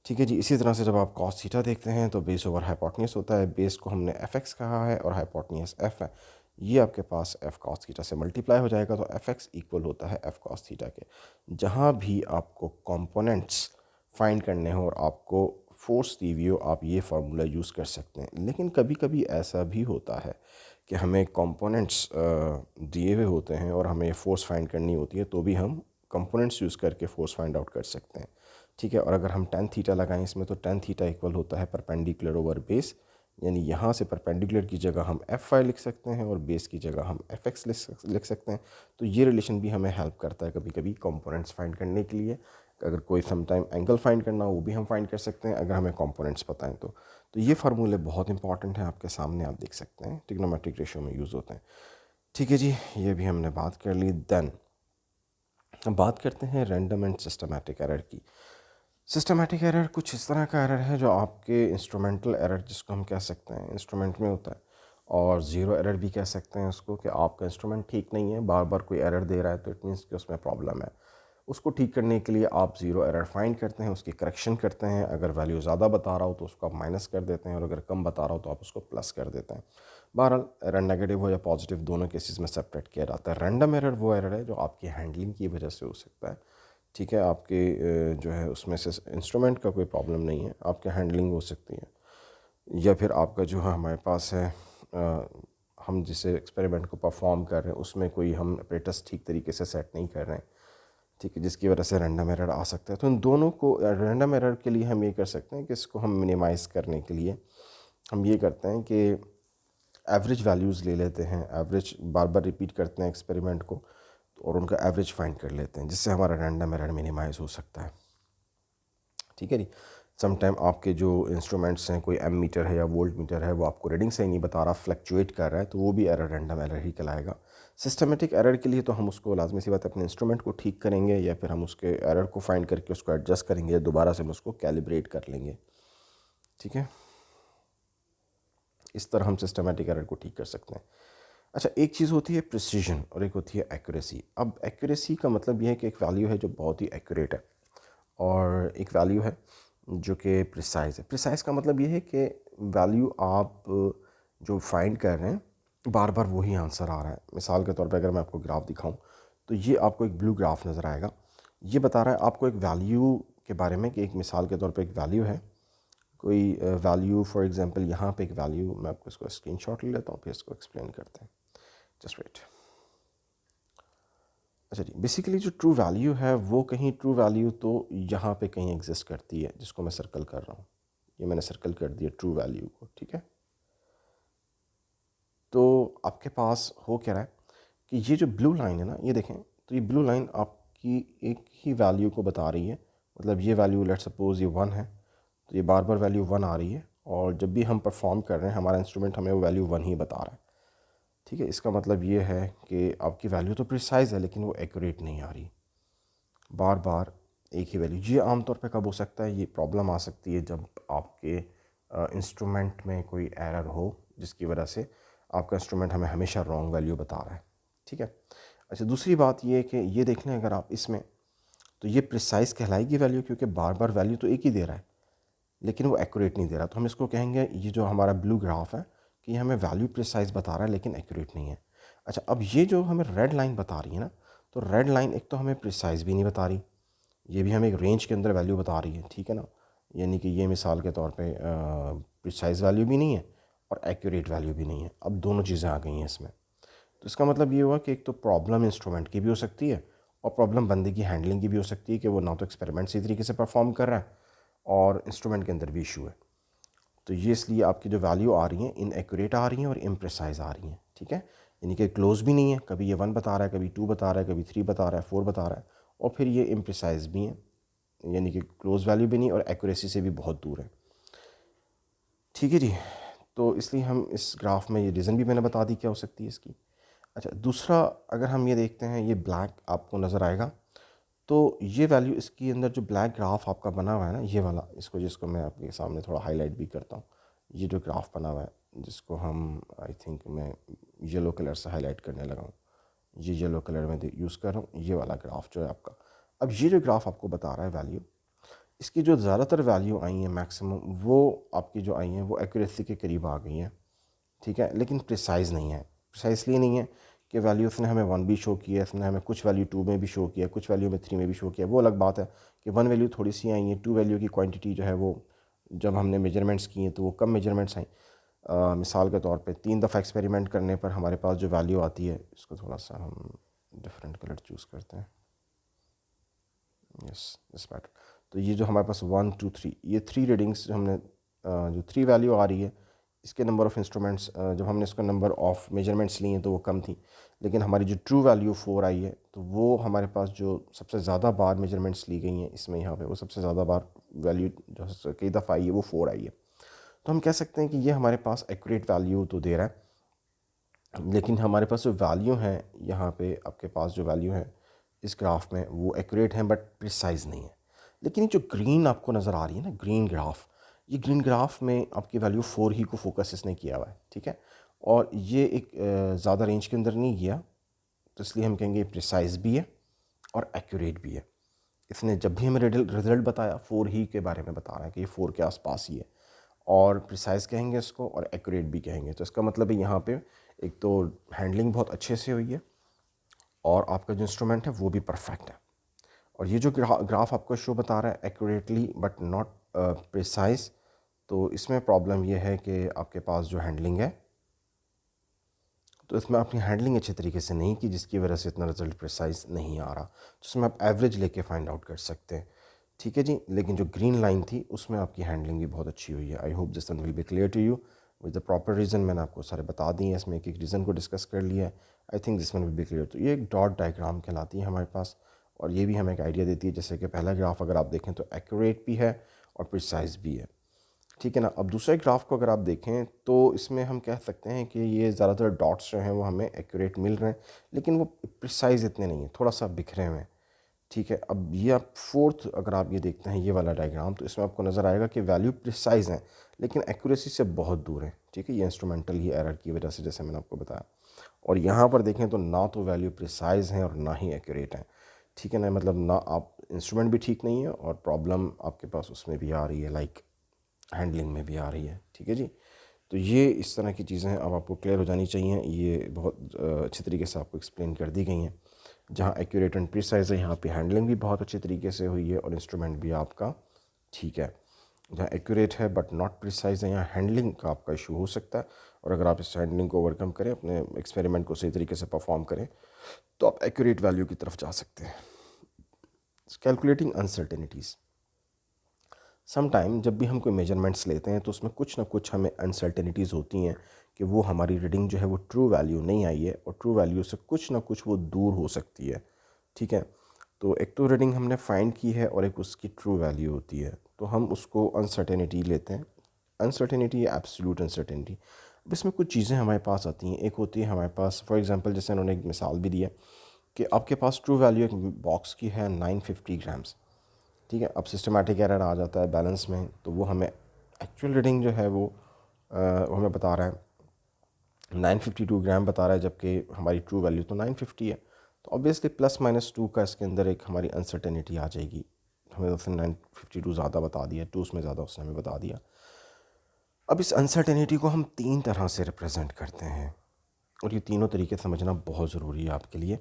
ठीक है जी, इसी तरह से जब आप कॉस थीटा देखते हैं तो बेस ओवर हाइपोटेन्यूज होता है। बेस को हमने एफ एक्स कहा है और हाइपोटेन्यूज एफ है, ये आपके पास एफ कॉस थीटा से मल्टीप्लाई हो जाएगा, तो एफ एक्स इक्वल होता है एफ कॉस थीटा के। जहाँ भी आपको कंपोनेंट्स फाइंड करने हो और आपको फोर्स दी हुई हो, आप ये फार्मूला यूज़ कर सकते हैं। लेकिन कभी कभी ऐसा भी होता है कि हमें कंपोनेंट्स दिए हुए होते हैं और हमें फोर्स फाइंड करनी होती है, तो भी हम कंपोनेंट्स यूज़ करके फोर्स फाइंड आउट कर सकते हैं। ठीक है, और अगर हम टेन थीटा लगाएं इसमें, तो टेन थीटा इक्वल होता है परपेंडिकुलर ओवर बेस, यानी यहाँ से परपेंडिकुलर की जगह हम Fy लिख सकते हैं और बेस की जगह हम Fx लिख सकते हैं। तो ये रिलेशन भी हमें हेल्प करता है कभी कभी कंपोनेंट्स फाइंड करने के लिए। अगर कोई समटाइम एंगल फाइंड करना हो वो भी हम फाइंड कर सकते हैं अगर हमें कंपोनेंट्स पता हैं तो ये फार्मूले बहुत इंपॉर्टेंट हैं, आपके सामने आप देख सकते हैं, ट्रिग्नोमेट्रिक रेशियो में यूज़ होते हैं। ठीक है जी, ये भी हमने बात कर ली। देन अब बात करते हैं रैंडम एंड सिस्टमैटिक एरर की। सिस्टमैटिक एरर कुछ इस तरह का एरर है जो आपके इंस्ट्रूमेंटल एरर जिसको हम कह सकते हैं इंस्ट्रूमेंट में होता है, और ज़ीरो एरर भी कह सकते हैं उसको, कि आपका इंस्ट्रूमेंट ठीक नहीं है, बार बार कोई एरर दे रहा है तो इट मीन्स कि उसमें प्रॉब्लम है। उसको ठीक करने के लिए आप ज़ीरो एरर फाइंड करते हैं, उसकी करेक्शन करते हैं। अगर वैल्यू ज़्यादा बता रहा हो तो उसको आप माइनस कर देते हैं और अगर कम बता रहा हो तो आप उसको प्लस कर देते हैं। बहरहाल एरर नेगेटिव हो या पॉजिटिव दोनों केसेस में सेपरेट किया जाता है। रैंडम एरर वो एरर है जो आपकी हैंडलिंग की वजह से हो सकता है। ठीक है, आपके जो है उसमें से इंस्ट्रूमेंट का कोई प्रॉब्लम नहीं है, आपके हैंडलिंग हो सकती है, या फिर आपका जो है हमारे पास है हम जिस एक्सपेरिमेंट को परफॉर्म कर रहे हैं उसमें कोई हम अपरेटस ठीक तरीके से सेट नहीं कर रहे हैं, ठीक है, जिसकी वजह से रैंडम एरर आ सकता है। तो इन दोनों को रैंडम एरर के लिए हम ये कर सकते हैं कि इसको हम मिनिमाइज़ करने के लिए हम ये करते हैं कि एवरेज वैल्यूज़ ले लेते हैं, एवरेज बार बार रिपीट करते हैं एक्सपेरिमेंट को और उनका एवरेज फाइंड कर लेते हैं, जिससे हमारा रैंडम एरर मिनिमाइज़ हो सकता है। ठीक है जी। समटाइम आपके जो इंस्ट्रूमेंट्स हैं, कोई एम मीटर है या वोल्ट मीटर है, वो आपको रीडिंग सही नहीं बता रहा, फ्लक्चुएट कर रहा है, तो वो भी एरर रैंडम एरर ही कहलाएगा। सिस्टमेटिक एरर के लिए तो हम उसको लाजमी सी बात है अपने इंस्ट्रूमेंट को ठीक करेंगे या फिर हम उसके एरर को फाइंड करके उसको एडजस्ट करेंगे या दोबारा से हम उसको कैलिब्रेट कर लेंगे। ठीक है, इस तरह हम सिस्टमेटिक एरर को ठीक कर सकते हैं। अच्छा, एक चीज़ होती है प्रिसीजन और एक होती है एक्यूरेसी। अब एक्यूरेसी का मतलब यह है कि एक वैल्यू है जो बहुत ही एक्यूरेट है और एक वैल्यू है जो कि प्रिसाइज़ है। प्रिसाइज़ का मतलब ये है कि वैल्यू आप जो फाइंड कर रहे हैं बार बार वही आंसर आ रहा है। मिसाल के तौर पे अगर मैं आपको ग्राफ दिखाऊं तो ये आपको एक ब्लू ग्राफ नज़र आएगा। ये बता रहा है आपको एक वैल्यू के बारे में कि एक मिसाल के तौर पे एक वैल्यू है, कोई वैल्यू फॉर एग्जांपल यहाँ पे एक वैल्यू, मैं आपको इसको स्क्रीनशॉट ले लेता हूँ फिर इसको एक्सप्लेन करते हैं। Just wait. अच्छा जी, बेसिकली जो ट्रू वैल्यू है वो कहीं ट्रू वैल्यू तो यहाँ पे कहीं एग्जिस्ट करती है, जिसको मैं सर्कल कर रहा हूँ, ये मैंने सर्कल कर दिया ट्रू वैल्यू को। ठीक है, तो आपके पास हो क्या रहा है कि ये जो ब्लू लाइन है ना, ये देखें, तो ये ब्लू लाइन आपकी एक ही वैल्यू को बता रही है। मतलब ये वैल्यू लेट सपोज ये 1 है, तो ये बार बार वैल्यू 1 आ रही है और जब भी हम परफॉर्म कर रहे हैं हमारा इंस्ट्रूमेंट हमें वो वैल्यू 1 ही बता रहा है। ठीक है, इसका मतलब ये है कि आपकी वैल्यू तो प्रिसाइज है लेकिन वो एक्यूरेट नहीं आ रही, बार बार एक ही वैल्यू। ये आमतौर पे कब हो सकता है, ये प्रॉब्लम आ सकती है जब आपके इंस्ट्रूमेंट में कोई एरर हो जिसकी वजह से आपका इंस्ट्रूमेंट हमें हमेशा रॉन्ग वैल्यू बता रहा है। ठीक है। अच्छा, दूसरी बात ये है कि ये देख लें अगर आप इसमें, तो ये प्रिसाइज कहलाएगी वैल्यू क्योंकि बार बार वैल्यू तो एक ही दे रहा है लेकिन वो एक्यूरेट नहीं दे रहा। तो हम इसको कहेंगे ये जो हमारा ब्लू ग्राफ है कि ये हमें वैल्यू प्रिसाइज बता रहा है लेकिन एक्यूरेट नहीं है। अच्छा, अब ये जो हमें रेड लाइन बता रही है ना, तो रेड लाइन एक तो हमें प्रिसाइज भी नहीं बता रही, ये भी हमें एक रेंज के अंदर वैल्यू बता रही है। ठीक है ना, यानी कि ये मिसाल के तौर पे प्रिसाइज वैल्यू भी नहीं है और एक्यूरेट वैल्यू भी नहीं है। अब दोनों चीज़ें आ गई हैं इसमें, तो इसका मतलब ये हुआ कि एक तो प्रॉब्लम इंस्ट्रूमेंट की भी हो सकती है और प्रॉब्लम बंदे की हैंडलिंग की भी हो सकती है कि वो ना तो एक्सपेरिमेंट सही तरीके से परफॉर्म कर रहा है और इंस्ट्रूमेंट के अंदर भी इशू है। तो ये इसलिए आपकी जो वैल्यू आ रही हैं इनएक्यूरेट आ रही हैं और इम्प्रिसाइज आ रही हैं। ठीक है, यानी कि क्लोज भी नहीं है, कभी ये 1 बता रहा है, कभी 2 बता रहा है, कभी 3 बता रहा है, 4 बता रहा है, और फिर ये इम्प्रिसाइज भी हैं, यानी कि क्लोज वैल्यू भी नहीं और एक्यूरेसी से भी बहुत दूर है। ठीक है जी, तो इसलिए हम इस ग्राफ में ये रीज़न भी मैंने बता दी क्या हो सकती है इसकी। अच्छा, दूसरा अगर हम ये देखते हैं, ये ब्लैक आपको नज़र आएगा, तो ये वैल्यू इसके अंदर जो ब्लैक ग्राफ आपका बना हुआ है ना, ये वाला, इसको जिसको मैं आपके सामने थोड़ा हाईलाइट भी करता हूँ, ये जो ग्राफ बना हुआ है जिसको हम आई थिंक मैं येलो कलर से हाईलाइट करने लगा हूँ, ये येलो कलर में यूज़ कर रहा हूँ, ये वाला ग्राफ जो है आपका। अब ये जो ग्राफ आपको बता रहा है वैल्यू, इसकी जो ज़्यादातर वैल्यू आई हैं मैक्सिमम, वो आपकी जो आई हैं वो एक्यूरेसी के करीब आ गई हैं। ठीक है, लेकिन प्रिसाइज़ नहीं है। प्रिसाइज इसलिए नहीं है कि वैल्यू उसने हमें 1 भी शो किया, इसने हमें कुछ वैल्यू 2 में भी शो किया, कुछ वैल्यू में 3 में भी शो किया, वो अलग बात है कि 1 वैल्यू थोड़ी सी आई है, 2 वैल्यू की क्वांटिटी जो है वो जब हमने मेजरमेंट्स किए तो वो कम मेजरमेंट्स आई। मिसाल के तौर पे 3 दफ़ा एक्सपेरिमेंट करने पर हमारे पास जो वैल्यू आती है, इसको थोड़ा सा हम डिफरेंट कलर चूज़ करते हैं, यस दिस बेटर। तो ये जो हमारे पास 1 2 3, ये 3 रीडिंग्स जो हमने जो 3 वैल्यू आ रही है, इसके नंबर ऑफ़ इंस्ट्रूमेंट्स जब हमने इसका नंबर ऑफ़ मेजरमेंट्स लिए हैं तो वो कम थी, लेकिन हमारी जो ट्रू वैल्यू 4 आई है तो वो हमारे पास जो सबसे ज़्यादा बार मेजरमेंट्स ली गई हैं इसमें यहाँ पे वो सबसे ज़्यादा बार वैल्यू जो कई दफ़ा आई है वो 4 आई है। तो हम कह सकते हैं कि ये हमारे पास एक्यूरेट वैल्यू तो दे रहा है, लेकिन हमारे पास जो वैल्यू है यहाँ पे आपके पास जो वैल्यू है इस ग्राफ में वो एक्यूरेट है बट प्रिसाइज नहीं है। लेकिन ये जो ग्रीन आपको नज़र आ रही है ना, ग्रीन ग्राफ, ये ग्रीन ग्राफ में आपकी वैल्यू 4 ही को फोकस इसने किया हुआ है, ठीक है। और ये एक ज़्यादा रेंज के अंदर नहीं गया, तो इसलिए हम कहेंगे प्रिसाइज भी है और एक्यूरेट भी है। इसने जब भी हमें रिजल्ट बताया 4 ही के बारे में बता रहा है कि ये 4 के आसपास ही है, और प्रिसाइज कहेंगे इसको और एक्यूरेट भी कहेंगे। तो इसका मतलब है यहाँ पे एक तो हैंडलिंग बहुत अच्छे से हुई है और आपका जो इंस्ट्रूमेंट है वो भी परफेक्ट है। और ये जो ग्राफ आपको शो बता रहा है एक्यूरेटली बट नॉट प्रिसाइज, तो इसमें प्रॉब्लम ये है कि आपके पास जो हैंडलिंग है तो इसमें आपने हैंडलिंग अच्छे तरीके से नहीं की, जिसकी वजह से इतना रिजल्ट प्रिसाइज नहीं आ रहा। तो इसमें आप एवरेज लेके फाइंड आउट कर सकते हैं, ठीक है जी। लेकिन जो ग्रीन लाइन थी उसमें आपकी हैंडलिंग भी बहुत अच्छी हुई है। I hope this one will be clear to you with the proper reason. मैंने आपको सारे बता दिए हैं, इसमें एक एक रीज़न को डिस्कस कर लिया है। आई think this one will be clear. तो ये एक डॉट डायग्राम कहलाती है हमारे पास, और ये भी हमें एक आइडिया देती है जैसे कि पहला ग्राफ अगर आप देखें तो एक्यूरेट भी है और प्रिसाइज भी है, ठीक है ना। अब दूसरे ग्राफ को अगर आप देखें तो इसमें हम कह सकते हैं कि ये ज़्यादातर डॉट्स जो हैं वो हमें एक्यूरेट मिल रहे हैं, लेकिन वो प्रिसाइज इतने नहीं हैं, थोड़ा सा बिखरे हुए हैं, ठीक है। अब ये आप फोर्थ अगर आप ये देखते हैं ये वाला डायग्राम, तो इसमें आपको नज़र आएगा कि वैल्यू प्रिसाइज हैं लेकिन एक्यूरेसी से बहुत दूर है, ठीक है। ये इंस्ट्रूमेंटल ही एरर की वजह से, जैसे मैंने आपको बताया। और यहाँ पर देखें तो ना तो वैल्यू प्रिसाइज हैं और ना ही एक्यूरेट हैं, ठीक है ना। मतलब ना आप इंस्ट्रूमेंट भी ठीक नहीं है और प्रॉब्लम आपके पास उसमें भी आ रही है, लाइक हैंडलिंग में भी आ रही है, ठीक है जी। तो ये इस तरह की चीज़ें अब आपको क्लियर हो जानी चाहिए। ये बहुत अच्छे तरीके से आपको एक्सप्लेन कर दी गई हैं। जहाँ एक्यूरेट एंड प्रिसाइज है यहाँ पे हैंडलिंग भी बहुत अच्छे तरीके से हुई है और इंस्ट्रूमेंट भी आपका ठीक है। जहाँ एक्यूरेट है बट नॉट प्रिसाइज है, यहाँ हैंडलिंग का आपका इशू हो सकता है, और अगर आप इस हैंडलिंग को ओवरकम करें, अपने एक्सपेरिमेंट को सही तरीके से परफॉर्म करें, तो आप एक्यूरेट वैल्यू की तरफ जा सकते हैं। कैलकुलेटिंग अनसर्टेनिटीज़, सम टाइम जब भी हम कोई मेजरमेंट्स लेते हैं तो उसमें कुछ ना कुछ हमें अनसर्टेनिटीज़ होती हैं कि वो हमारी रीडिंग जो है वो ट्रू वैल्यू नहीं आई है, और ट्रू वैल्यू से कुछ ना कुछ वो दूर हो सकती है, ठीक है। तो एक तो रीडिंग हमने फाइंड की है और एक उसकी ट्रू वैल्यू होती है, तो हम उसको अनसर्टेनिटी लेते हैं। अनसर्टेनिटी या एब्सोल्यूट अनसर्टेनिटी। अब इसमें कुछ चीज़ें हमारे पास आती हैं। एक होती है हमारे पास, फॉर एग्जांपल जैसे उन्होंने एक मिसाल भी दिया कि आपके पास ट्रू वैल्यू एक बॉक्स की है 950 ग्राम्स, ठीक है। अब सिस्टमेटिक एरर आ जाता है बैलेंस में, तो वो हमें एक्चुअल रीडिंग जो है वो हमें बता रहा है 952 ग्राम बता रहा है, जबकि हमारी ट्रू वैल्यू तो 950 है। तो ऑब्वियसली +-2 का इसके अंदर एक हमारी अनसर्टेनिटी आ जाएगी। हमें उसने 952 ज़्यादा बता दिया, 2 उसमें ज़्यादा उसने हमें बता दिया। अब इस अनसर्टेनिटी को हम 3 तरह से रिप्रेजेंट करते हैं, और ये तीनों तरीके समझना बहुत ज़रूरी है आपके लिए।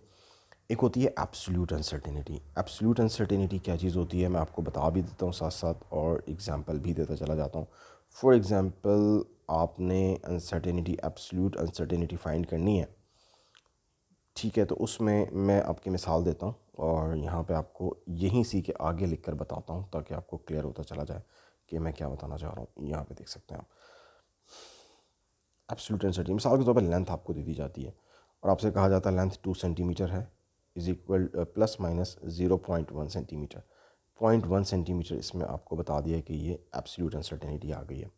एक होती है एब्सोल्यूट अनसर्टेनिटी। एब्सोल्यूट अनसर्टेनिटी क्या चीज़ होती है मैं आपको बता भी देता हूँ साथ साथ, और एग्जांपल भी देता चला जाता हूँ। फॉर एग्जांपल आपने अनसर्टेनिटी, एब्सोल्यूट अनसर्टेनिटी फाइंड करनी है, ठीक है। तो उसमें मैं आपकी मिसाल देता हूँ और यहाँ पे आपको यहीं सी के आगे लिख कर बताता हूँ ताकि आपको क्लियर होता चला जाए कि मैं क्या बताना चाह रहा हूँ। यहाँ पे देख सकते हैं आप एब्सोल्यूट अनसर्टेनिटी। मिसाल के तौर पर लेंथ आपको दे दी जाती है और आपसे कहा जाता है लेंथ 2 सेंटीमीटर है, इज़ इक्वल +-0.1 सेंटीमीटर। 0.1 सेंटीमीटर इसमें आपको बता दिया कि ये एब्सोल्यूट अनसर्टेनिटी आ गई है।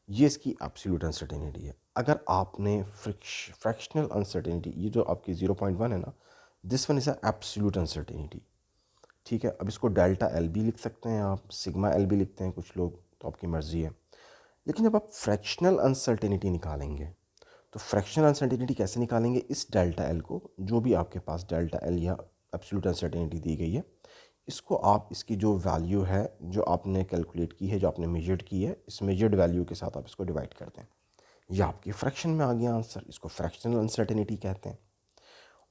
ये इसकी एब्सोल्यूट अनसर्टेनिटी है। अगर आपने फ्रैक्शनल अनसर्टेनिटी, ये जो आपकी 0.1 है ना, this one is a absolute uncertainty, ठीक है। अब इसको डेल्टा एल भी लिख सकते हैं आप, सिग्मा एल भी लिखते हैं कुछ लोग, तो आपकी मर्ज़ी है। लेकिन जब आप फ्रैक्शनल अनसर्टेनिटी निकालेंगे तो फ्रैक्शनल अनसर्टेनिटी कैसे निकालेंगे, इस डेल्टा एल को, जो भी आपके पास डेल्टा एल या एब्सोल्यूट अनसर्टेनिटी दी गई है, इसको आप इसकी जो वैल्यू है जो आपने कैलकुलेट की है, जो आपने मेजर्ड की है, इस मेजर्ड वैल्यू के साथ आप इसको डिवाइड कर दें। ये आपकी फ्रैक्शन में आ गया आंसर, इसको फ्रैक्शनल अनसर्टेनिटी कहते हैं।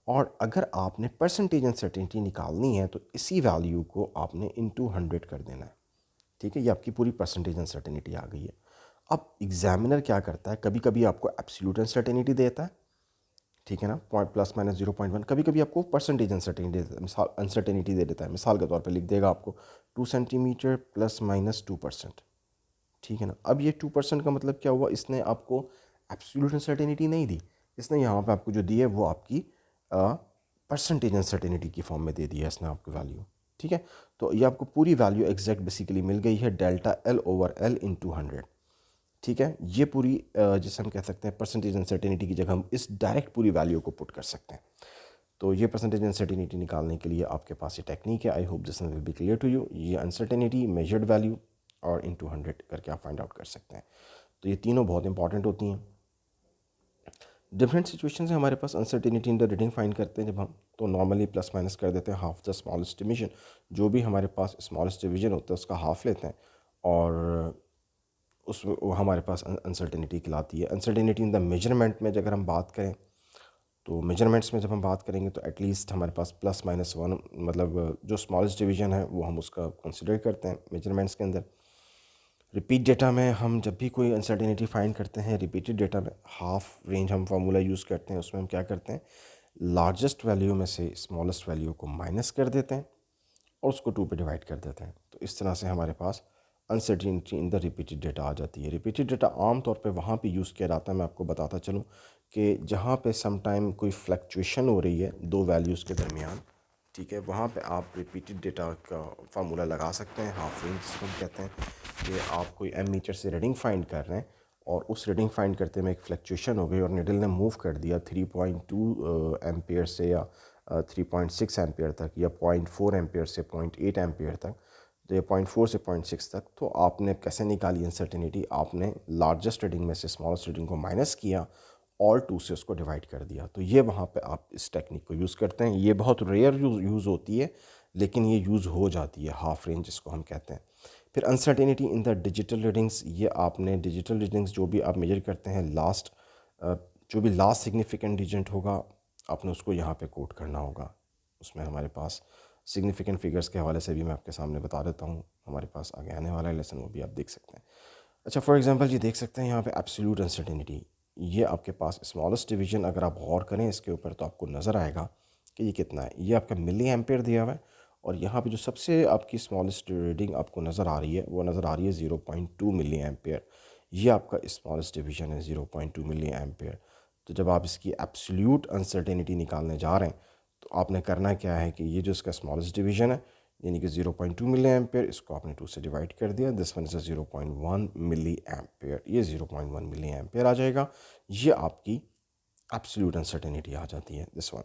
और अगर आपने परसेंटेज अनसर्टेनिटी निकालनी है तो इसी वैल्यू को आपने इनटू 100 कर देना है, ठीक है। ये आपकी पूरी परसेंटेज अनसर्टेनिटी आ गई है। अब एग्जामिनर क्या करता है, कभी कभी आपको एब्सोल्यूट अनसर्टेनिटी देता है, ठीक है ना, +-0.1। कभी कभी आपको परसेंटेज अनसर्टेनिटी देता है, मिसाल अनसर्टेनिटी दे देता है। मिसाल के तौर पे लिख देगा आपको 2 सेंटीमीटर +-2%, ठीक है ना। अब ये 2% का मतलब क्या हुआ, इसने आपको एब्सोल्यूट अनसर्टेनिटी नहीं दी, इसने यहाँ पे आपको जो दी है वो आपकी परसेंटेज अनसर्टेनिटी की फॉर्म में दे दी है इसने आपको वैल्यू। ठीक है, तो ये आपको पूरी वैल्यू एग्जैक्ट बेसिकली मिल गई है, डेल्टा एल ओवर एल इन 200। ठीक है, ये पूरी जिसे हम कह सकते हैं परसेंटेज अनसर्टेनिटी की जगह हम इस डायरेक्ट पूरी वैल्यू को पुट कर सकते हैं। तो ये परसेंटेज अनसर्टेनिटी निकालने के लिए आपके पास ये टेक्निक है। I hope this will be clear to you. ये अनसर्टेनिटी, मेजर्ड वैल्यू और इन 200 करके आप फाइंड आउट कर सकते हैं। तो ये तीनों बहुत इंपॉर्टेंट होती हैं। डिफरेंट सिचुएशन से हमारे पास uncertainty in the reading find करते हैं जब हम, तो नॉर्मली प्लस माइनस कर देते हैं हाफ द स्मॉलेस्ट डिवीजन। जो भी हमारे पास स्मॉलेस्ट डिवीजन होता है उसका हाफ लेते हैं और उसमें वो हमारे पास अनसर्टेनिटी कहलाती है। अनसर्टेनिटी इन द मेजरमेंट में अगर हम बात करें, तो मेजरमेंट्स में जब हम बात करेंगे तो एटलीस्ट हमारे पास प्लस माइनस वन, मतलब जो स्मॉलेस्ट डिवीजन है वो हम उसका कंसिडर करते हैं मेजरमेंट्स के अंदर। रिपीट डेटा में हम जब भी कोई अनसर्टेनिटी फाइंड करते हैं, रिपीटेड डेटा में हाफ रेंज हम फार्मूला यूज़ करते हैं, उसमें हम क्या करते हैं, लार्जेस्ट वैल्यू में से स्मॉलेस्ट वैल्यू को माइनस कर देते हैं और उसको 2 पे डिवाइड कर देते हैं। तो इस तरह से हमारे पास uncertainty in the repeated data आ जाती है। रिपीटेड डेटा आम तौर पे वहाँ पे यूज़ किया जाता है, मैं आपको बताता चलूँ, कि जहाँ पे सम टाइम कोई फ्लक्चुएशन हो रही है दो वैल्यूज़ के दरमियान, ठीक है, वहाँ पे आप रिपीटेड डेटा का फार्मूला लगा सकते हैं, हाफ रेंज जिसको हम कहते हैं, कि आप कोई एम मीटर से रीडिंग फाइंड कर रहे हैं और उस रीडिंग फाइंड करते में एक फ्लक्चुएशन हो गई और निडल ने मूव कर दिया 3.2 एम्पियर से या 3.6 एम्पियर तक, या 0.4 एम्पियर से 0.8 एम्पियर तक, तो ये 0.4 से 0.6 तक। तो आपने कैसे निकाली अनसर्टेनिटी, आपने लार्जेस्ट रीडिंग में से स्मॉलेस्ट रीडिंग को माइनस किया और 2 से उसको डिवाइड कर दिया। तो ये वहाँ पे आप इस टेक्निक को यूज़ करते हैं। ये बहुत रेयर यूज़ होती है, लेकिन ये यूज़ हो जाती है, हाफ रेंज जिसको हम कहते हैं। फिर uncertainty in the digital readings, ये आपने डिजिटल रीडिंग्स जो भी आप मेजर करते हैं, जो भी लास्ट सिग्निफिकेंट डिजिट होगा आपने उसको यहाँ पे कोट करना होगा। उसमें हमारे पास सिग्निफिकेंट फिगर्स के हवाले से भी मैं आपके सामने बता देता हूँ, हमारे पास आगे आने वाला है लेसन, वो भी आप देख सकते हैं। अच्छा, फॉर एग्जांपल ये देख सकते हैं यहाँ पे एब्सोल्यूट अनसर्टेनिटी, ये आपके पास स्मॉलेस्ट डिवीजन, अगर आप गौर करें इसके ऊपर तो आपको नज़र आएगा कि ये कितना है। ये आपका मिली एम्पेयर दिया हुआ है और यहाँ पे जो सबसे आपकी स्मॉलेस्ट रीडिंग आपको नज़र आ रही है वो नज़र आ रही है 0.2 मिली एम्पेयर। ये आपका स्मॉलेस्ट डिवीजन है 0.2 मिली एम्पेयर। तो जब आप इसकी एब्सोल्यूट अनसर्टेनिटी निकालने जा रहे हैं तो आपने करना क्या है कि ये जो इसका स्मॉलेस्ट डिवीजन है यानी कि 0.2 मिली एम्पेयर, इसको आपने 2 से डिवाइड कर दिया, this one is 0.1 milli ampere, ये 0.1 मिली एम्पेयर आ जाएगा। ये आपकी एब्सोल्यूट अनसर्टेनिटी आ जाती है, दिस वन।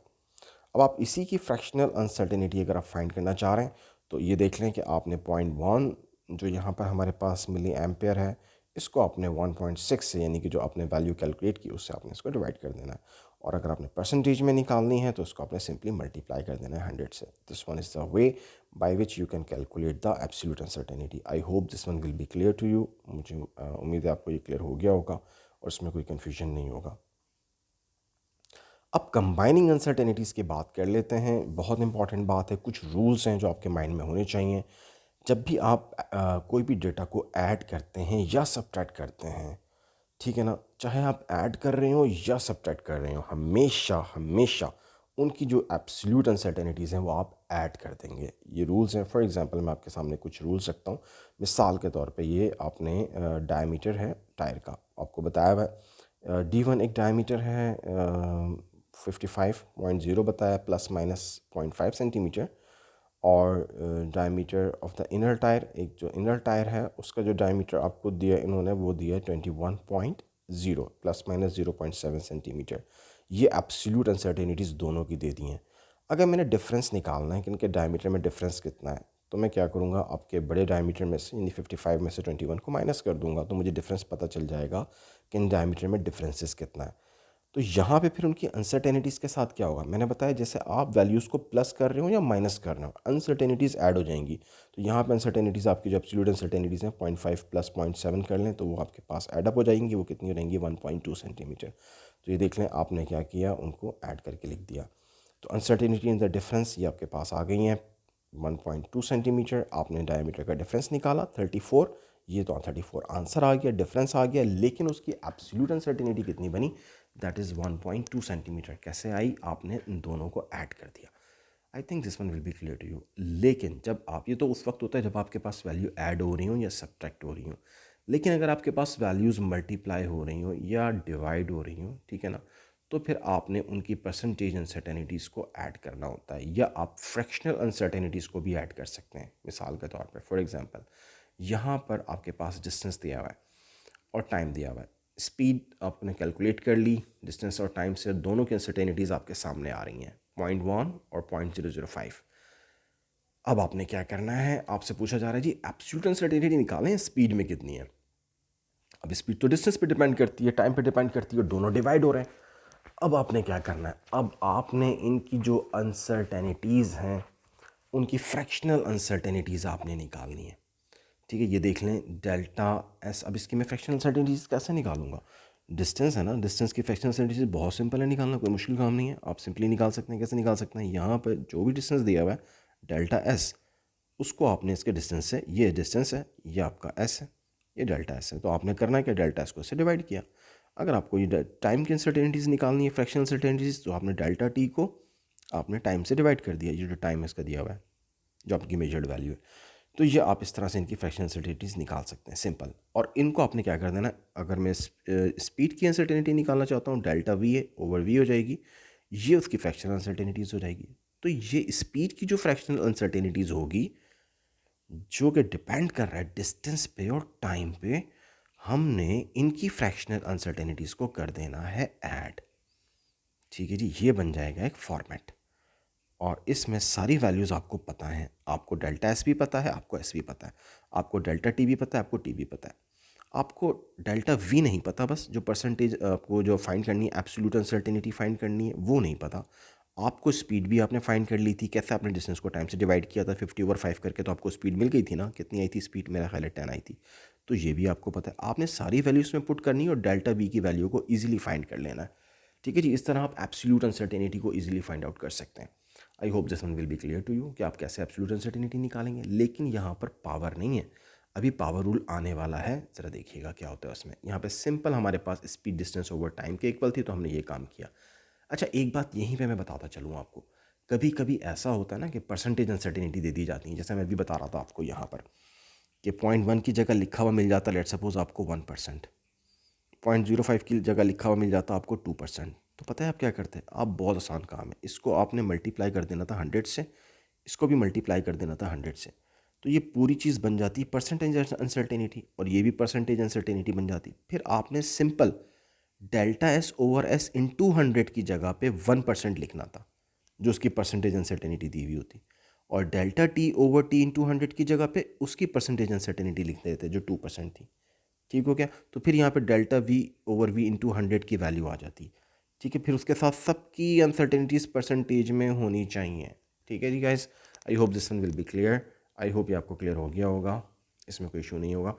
अब आप इसी की फ्रैक्शनल अनसर्टेनिटी अगर आप फाइंड करना चाह रहे हैं तो ये देख लें कि आपने 0.1 जो यहाँ पर हमारे पास मिली एम्पेयर है, इसको आपने 1.6 से, यानी कि जो आपने वैल्यू कैलकुलेट की उससे आपने इसको डिवाइड कर देना है। और अगर आपने परसेंटेज में निकालनी है तो उसको आपने सिंपली मल्टीप्लाई कर देना है 100 से। This one is the way by which you can calculate the absolute uncertainty. I hope this one will be clear to you. मुझे उम्मीद है आपको ये क्लियर हो गया होगा और इसमें कोई कन्फ्यूजन नहीं होगा। अब कंबाइनिंग अनसर्टेनिटीज़ की बात कर लेते हैं। बहुत इंपॉर्टेंट बात है, कुछ रूल्स हैं जो आपके माइंड में होने चाहिए जब भी आप कोई भी डेटा को ऐड करते हैं या सब्ट्रैक्ट करते हैं। ठीक है ना, चाहे आप ऐड कर रहे हो या सब्ट्रैक्ट कर रहे हो, हमेशा हमेशा उनकी जो एब्सोल्यूट अनसर्टेनिटीज़ हैं वो आप ऐड कर देंगे। ये रूल्स हैं। फॉर एग्जांपल मैं आपके सामने कुछ रूल्स रखता हूँ। मिसाल के तौर पे ये आपने डायमीटर है टायर का, आपको बताया हुआ है D1 एक डायमीटर है 55.0 बताया, प्लस माइनस 0.5 सेंटीमीटर। और diameter of the inner tyre, एक जो इनर टायर है उसका जो डायमीटर आपको दिया इन्होंने वो दिया है 21.0, प्लस माइनस 0.7 सेंटीमीटर। ये एब्सोल्यूट अनसर्टेनिटीज़ दोनों की दे दी हैं। अगर मैंने डिफरेंस निकालना है कि इनके डायमीटर में डिफरेंस कितना है, तो मैं क्या करूँगा, आपके बड़े डायमीटर में से यानी 55 में से 21 को माइनस कर दूंगा, तो मुझे डिफरेंस पता चल जाएगा कि इन डायमीटर में डिफरेंसेस कितना है। तो यहाँ पे फिर उनकी अनसर्टेनिटीज़ के साथ क्या होगा, मैंने बताया जैसे आप वैल्यूज़ को प्लस कर रहे हो या माइनस कर रहे हो, अनसर्टेनिटीज़ ऐड हो जाएंगी। तो यहाँ पे अनसर्टेनिटीज़ आपकी जो एब्सोल्यूट अनसर्टेनिटीज़ हैं 0.5 प्लस 0.7 कर लें तो वो आपके पास ऐड अप हो जाएंगी। वो कितनी हो रहेंगी, 1.2 सेंटीमीटर। तो ये देख लें आपने क्या किया, उनको ऐड करके लिख दिया। तो अनसर्टेनिटी इन द डिफरेंस ये आपके पास आ गई हैं 1.2 सेंटीमीटर। आपने डायमीटर का डिफरेंस निकाला 34, ये तो 34 आंसर आ गया, डिफरेंस आ गया, लेकिन उसकी एब्सोल्यूट अनसर्टेनिटी कितनी बनी, दैट इज़ 1.2 सेंटीमीटर। कैसे आई, आपने इन दोनों को ऐड कर दिया। I think this one will be clear to you. लेकिन जब आप, ये तो उस वक्त होता है जब आपके पास वैल्यू ऐड हो रही हो या सब्ट्रैक्ट हो रही हो, लेकिन अगर आपके पास वैल्यूज़ मल्टीप्लाई हो रही हो या डिवाइड हो रही हो, ठीक है ना, तो फिर आपने उनकी परसेंटेज अनसर्टेनिटीज़ को ऐड करना होता है, या आप फ्रैक्शनल अनसर्टेनिटीज़ को भी ऐड कर सकते हैं। मिसाल के तौर पर फॉर एग्जांपल यहाँ पर आपके पास डिस्टेंस दिया हुआ है और टाइम दिया हुआ है। स्पीड आपने कैलकुलेट कर ली, डिस्टेंस और टाइम से दोनों की अनसर्टेनिटीज़ आपके सामने आ रही हैं, 0.1 और 0.005। अब आपने क्या करना है, आपसे पूछा जा रहा है जी एब्सोल्यूट अनसर्टेनिटी निकालें, स्पीड में कितनी है। अब स्पीड तो डिस्टेंस पे डिपेंड करती है, टाइम पे डिपेंड करती है, दोनों डिवाइड हो रहे हैं। अब आपने क्या करना है, अब आपने इनकी जो अनसर्टेनिटीज़ हैं उनकी फ्रैक्शनल अनसर्टेनिटीज़ आपने निकालनी है। ठीक है, ये देख लें डेल्टा एस। अब इसकी मैं फ्रैक्शनल अनसर्टेनिटीज़ कैसे निकालूंगा, डिस्टेंस है ना, डिस्टेंस की फ्रैक्शनल अनसर्टेनिटीज़ बहुत सिंपल है निकालना, कोई मुश्किल काम नहीं है, आप सिंपली निकाल सकते हैं। कैसे निकाल सकते हैं, यहाँ पर जो भी डिस्टेंस दिया हुआ है डेल्टा एस, उसको आपने इसके डिस्टेंस से, ये डिस्टेंस है, ये आपका एस है, ये डेल्टा एस है, तो आपने करना है कि डेल्टा एस को इससे डिवाइड किया। अगर आपको ये टाइम की अनसर्टेनिटीज़ निकालनी है, फ्रैक्शनल अनसर्टेनिटीज़, तो आपने डेल्टा टी को आपने टाइम से डिवाइड कर दिया, ये जो टाइम इसका दिया हुआ है जो आपकी मेजर्ड वैल्यू है। तो ये आप इस तरह से इनकी फ्रैक्शनल अनसर्टेनिटीज़ निकाल सकते हैं, सिंपल। और इनको आपने क्या कर देना, अगर मैं स्पीड की अनसर्टेनिटी निकालना चाहता हूँ, delta V A over V हो जाएगी, ये उसकी फ्रैक्शनल अनसर्टेनिटीज़ हो जाएगी। तो ये स्पीड की जो फ्रैक्शनल अनसर्टेनिटीज़ होगी, जो कि डिपेंड कर रहा है डिस्टेंस पे और टाइम पे, हमने इनकी फ्रैक्शनल अनसर्टेनिटीज़ को कर देना है ऐड। ठीक है जी, ये बन जाएगा एक फॉर्मेट, और इसमें सारी वैल्यूज़ आपको पता हैं। आपको डेल्टा एस भी पता है, आपको एस भी पता है, आपको डेल्टा टी भी पता है, आपको टी भी पता है। आपको डेल्टा वी नहीं पता, बस जो परसेंटेज आपको जो फाइंड करनी है, एब्सोल्यूट अनसर्टेनिटी फाइंड करनी है, वो नहीं पता। आपको स्पीड भी आपने फाइंड कर ली थी, कैसे आपने डिस्टेंस को टाइम से डिवाइड किया था 50/5 करके, तो आपको स्पीड मिल गई थी ना, कितनी आई थी स्पीड, मेरा ख्याल है 10 आई थी। तो ये भी आपको पता है, आपने सारी वैल्यूज़ में पुट करनी है और डेल्टा वी की वैल्यू को ईजिली फाइंड कर लेना है। ठीक है जी, इस तरह आप एब्सोल्यूट अनसर्टेनिटी को ईजिली फाइंड आउट कर सकते हैं। I hope this one will be clear to you कि आप कैसे एब्सोल्यूट अनसर्टेनिटी निकालेंगे। लेकिन यहाँ पर पावर नहीं है, अभी पावर रूल आने वाला है, ज़रा देखिएगा क्या होता है उसमें। यहाँ पे सिंपल हमारे पास स्पीड डिस्टेंस ओवर टाइम के इक्वल थी, तो हमने ये काम किया। अच्छा, एक बात यहीं पे मैं बताता चलूँ आपको, कभी कभी ऐसा होता है ना कि परसेंटेज अनसर्टेनिटी दे दी जाती है, जैसे मैं अभी बता रहा था आपको यहाँ पर कि 0.1 की जगह लिखा हुआ मिल जाता, लेट सपोज आपको 1%, 0.05 की जगह लिखा हुआ मिल जाता आपको 2%। तो पता है आप क्या करते हैं, आप बहुत आसान काम है, इसको आपने मल्टीप्लाई कर देना था 100 से, इसको भी मल्टीप्लाई कर देना था 100 से, तो ये पूरी चीज़ बन जाती परसेंटेज अनसर्टेनिटी, और ये भी परसेंटेज अनसर्टेनिटी बन जाती। फिर आपने simple delta S over S into 100 की जगह पे 1% लिखना था, जो उसकी परसेंटेज अनसर्टेनिटी दी हुई होती, और delta T over T into 100 की जगह पे उसकी परसेंटेज अनसर्टेनिटी लिख देते जो 2% थी। ठीक हो गया, तो फिर यहाँ पे delta V over V into 100 की वैल्यू आ जाती। ठीक है, फिर उसके साथ सबकी अनसर्टेनिटीज परसेंटेज में होनी चाहिए। ठीक है जी guys, I hope this one will be clear. I hope ये आपको क्लियर हो गया होगा, इसमें कोई इशू नहीं होगा।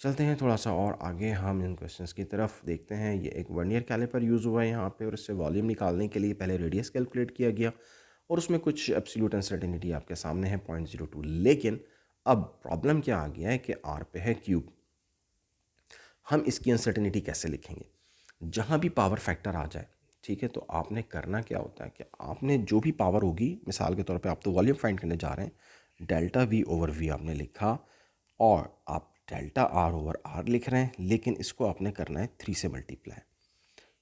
चलते हैं थोड़ा सा और आगे, हम इन क्वेश्चंस की तरफ देखते हैं। ये एक वर्नियर कैलिपर यूज़ हुआ है यहाँ पे, और इससे वॉल्यूम निकालने के लिए पहले रेडियस कैलकुलेट किया गया, और उसमें कुछ एब्सोल्यूट अनसर्टेनिटी आपके सामने है 0.02। लेकिन अब प्रॉब्लम क्या आ गया है कि आर पे है क्यूब, हम इसकी अनसर्टेनिटी कैसे लिखेंगे। जहाँ भी पावर फैक्टर आ जाए, ठीक है, तो आपने करना क्या होता है कि आपने जो भी पावर होगी, मिसाल के तौर पे आप तो वॉल्यूम फाइंड करने जा रहे हैं, डेल्टा वी ओवर वी आपने लिखा, और आप डेल्टा आर ओवर आर लिख रहे हैं, लेकिन इसको आपने करना है 3 से मल्टीप्लाई।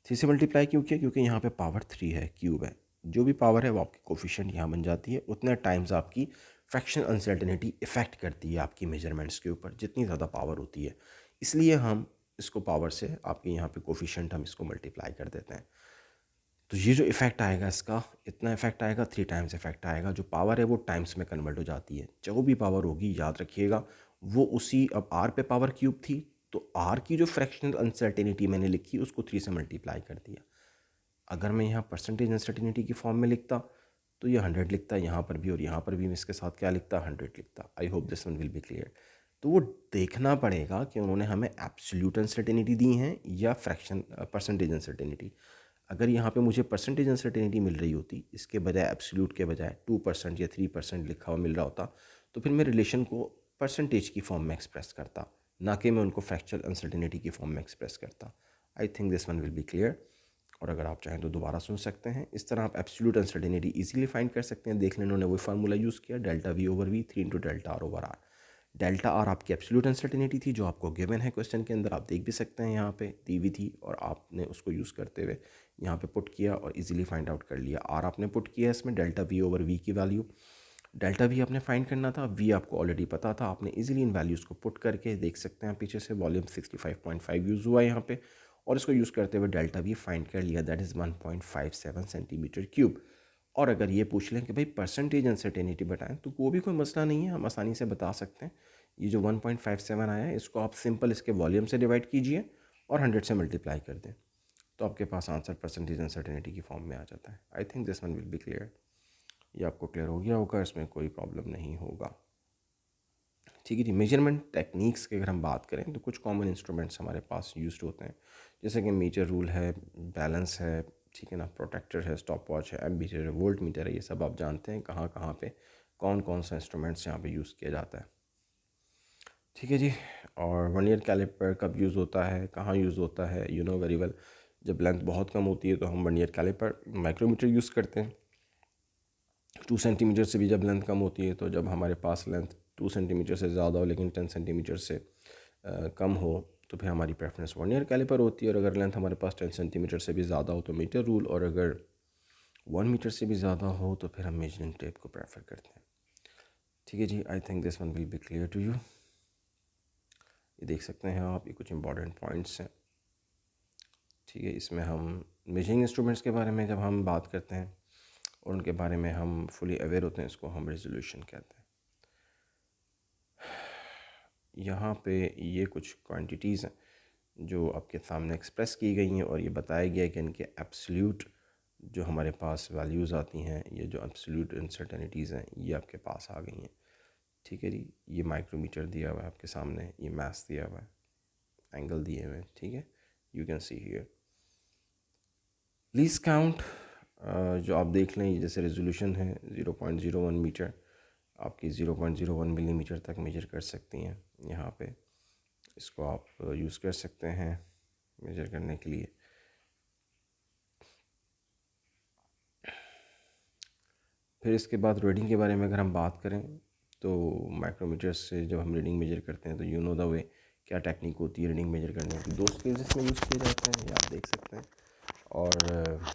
3 से मल्टीप्लाई क्यों किया, क्योंकि यहाँ पे पावर 3 है, क्यूब है, जो भी पावर है वो आपकी कोफिशिएंट यहाँ बन जाती है, उतने टाइम्स आपकी फ्रैक्शन अनसर्टेनिटी इफेक्ट करती है आपकी मेजरमेंट्स के ऊपर, जितनी ज़्यादा पावर होती है। इसलिए हम इसको पावर से, आपके यहाँ पे कोफिशिएंट, हम इसको मल्टीप्लाई कर देते हैं। तो ये जो इफेक्ट आएगा इसका, इतना इफेक्ट आएगा, 3 टाइम्स इफेक्ट आएगा। जो पावर है वो टाइम्स में कन्वर्ट हो जाती है, जो भी पावर होगी याद रखिएगा वो उसी, अब आर पे पावर क्यूब थी, तो आर की जो फ्रैक्शनल अनसर्टेनिटी मैंने लिखी उसको 3 से मल्टीप्लाई कर दिया। अगर मैं यहाँ परसेंटेज अनसर्टेनिटी की फॉर्म में लिखता तो ये 100 लिखता यहाँ पर भी, और यहाँ पर भी मैं इसके साथ क्या लिखता, 100 लिखता। आई hope this one will be clear. तो वो देखना पड़ेगा कि उन्होंने हमें एब्सोल्यूट अनसर्टेनिटी दी हैं या फ्रैक्शन परसेंटेज अनसर्टेनिटी। अगर यहाँ पे मुझे परसेंटेज अनसर्टेनिटी मिल रही होती, इसके बजाय एब्सोल्यूट के बजाय 2% या 3% लिखा हुआ मिल रहा होता, तो फिर मैं रिलेशन को परसेंटेज की फॉर्म में एक्सप्रेस करता, ना कि मैं उनको फ्रैक्चुअल अनसर्टेनिटी की फॉर्म में एक्सप्रेस करता। आई think this one will be clear. और अगर आप चाहें तो दोबारा सुन सकते हैं। इस तरह आप एब्सोल्यूट अनसर्टेनिटी इजीली फाइंड कर सकते हैं। देख लें, उन्होंने वही फार्मूला यूज़ किया, delta V over V 3 into delta R over R. Delta R आपकी एब्सोल्यूट अनसर्टेनिटी थी जो आपको गिवन है क्वेश्चन के अंदर, आप देख भी सकते हैं यहाँ पे दी हुई थी और आपने उसको यूज़ करते हुए यहाँ पे पुट किया और इजीली फाइंड आउट कर लिया। आर आपने पुट किया इसमें डेल्टा वी ओवर वी की वैल्यू, डेल्टा वी आपने फाइंड करना था, वी आपको ऑलरेडी पता था, आपने इजीली इन वैल्यूज़ को पुट करके देख सकते हैं पीछे से वॉल्यूम 65.5 यूज़ हुआ यहाँ पे और इसको यूज़ करते हुए डेल्टा वी फाइंड कर लिया, दैट इज़ 1.57 सेंटीमीटर क्यूब। और अगर ये पूछ लें कि भाई परसेंटेज अनसर्टेनिटी बताएं तो वो भी कोई मसला नहीं है, हम आसानी से बता सकते हैं। ये जो 1.57 आया है इसको आप सिंपल इसके वॉल्यूम से डिवाइड कीजिए और 100 से मल्टीप्लाई कर दें तो आपके पास आंसर परसेंटेज अनसर्टेनिटी की फॉर्म में आ जाता है। आई think this one will be clear. ये आपको क्लियर हो गया होगा, इसमें कोई प्रॉब्लम नहीं होगा। ठीक है जी। मेजरमेंट टेक्निक्स की अगर हम बात करें तो कुछ कॉमन इंस्ट्रूमेंट्स हमारे पास यूज्ड होते हैं, जैसे कि मीटर रूल है, बैलेंस है, ठीक है ना, प्रोटेक्टर है, स्टॉप वॉच है, एमीटर है, वोल्ट मीटर है, ये सब आप जानते हैं कहाँ कहाँ पे कौन कौन सा इंस्ट्रूमेंट्स यहाँ पे यूज़ किया जाता है। ठीक है जी। और वर्नियर कैलिपर कब यूज़ होता है, कहाँ यूज़ होता है, यू नो वेरी वेल। जब लेंथ बहुत कम होती है तो हम वर्नियर कैलिपर माइक्रोमीटर यूज़ करते हैं। 2 सेंटीमीटर से भी जब लेंथ कम होती है, तो जब हमारे पास लेंथ 2 सेंटीमीटर से ज़्यादा हो लेकिन 10 सेंटीमीटर से कम हो तो फिर हमारी प्रेफरेंस वर्नियर कैलिपर होती है। और अगर लेंथ हमारे पास 10 सेंटीमीटर से भी ज़्यादा हो तो मीटर रूल, और अगर 1 मीटर से भी ज़्यादा हो तो फिर हम मेजरिंग टेप को प्रेफर करते हैं। ठीक है जी। I think this one will be clear to you. ये देख सकते हैं आप, ये कुछ इंपॉर्टेंट पॉइंट्स हैं। ठीक है, इसमें हम मेजरिंग इंस्ट्रूमेंट्स के बारे में जब हम बात करते हैं और उनके बारे में हम फुली अवेयर होते हैं, इसको हम रेजोल्यूशन कहते हैं। यहाँ पे ये कुछ क्वांटिटीज़ हैं जो आपके सामने एक्सप्रेस की गई हैं और ये बताया गया है कि इनके एब्सोल्यूट जो हमारे पास वैल्यूज़ आती हैं, ये जो एब्सोल्यूट अनसर्टेनिटीज़ हैं ये आपके पास आ गई हैं। ठीक है जी। ये माइक्रोमीटर दिया हुआ है आपके सामने, ये मास दिया हुआ है, एंगल दिए हुए हैं। ठीक है, you can see here least count जो आप देख लें, ये जैसे रेजोल्यूशन है 0.01 मीटर, आपकी 0.01 मिलीमीटर तक मेजर कर सकती हैं। यहाँ पे इसको आप यूज़ कर सकते हैं मेजर करने के लिए। फिर इसके बाद रीडिंग के बारे में अगर हम बात करें तो माइक्रोमीटर से जब हम रीडिंग मेजर करते हैं तो यू नो द वे क्या टेक्निक होती है रीडिंग मेजर करने की। 2 स्केल्स इसमें यूज़ किए जाते हैं, ये आप देख सकते हैं। और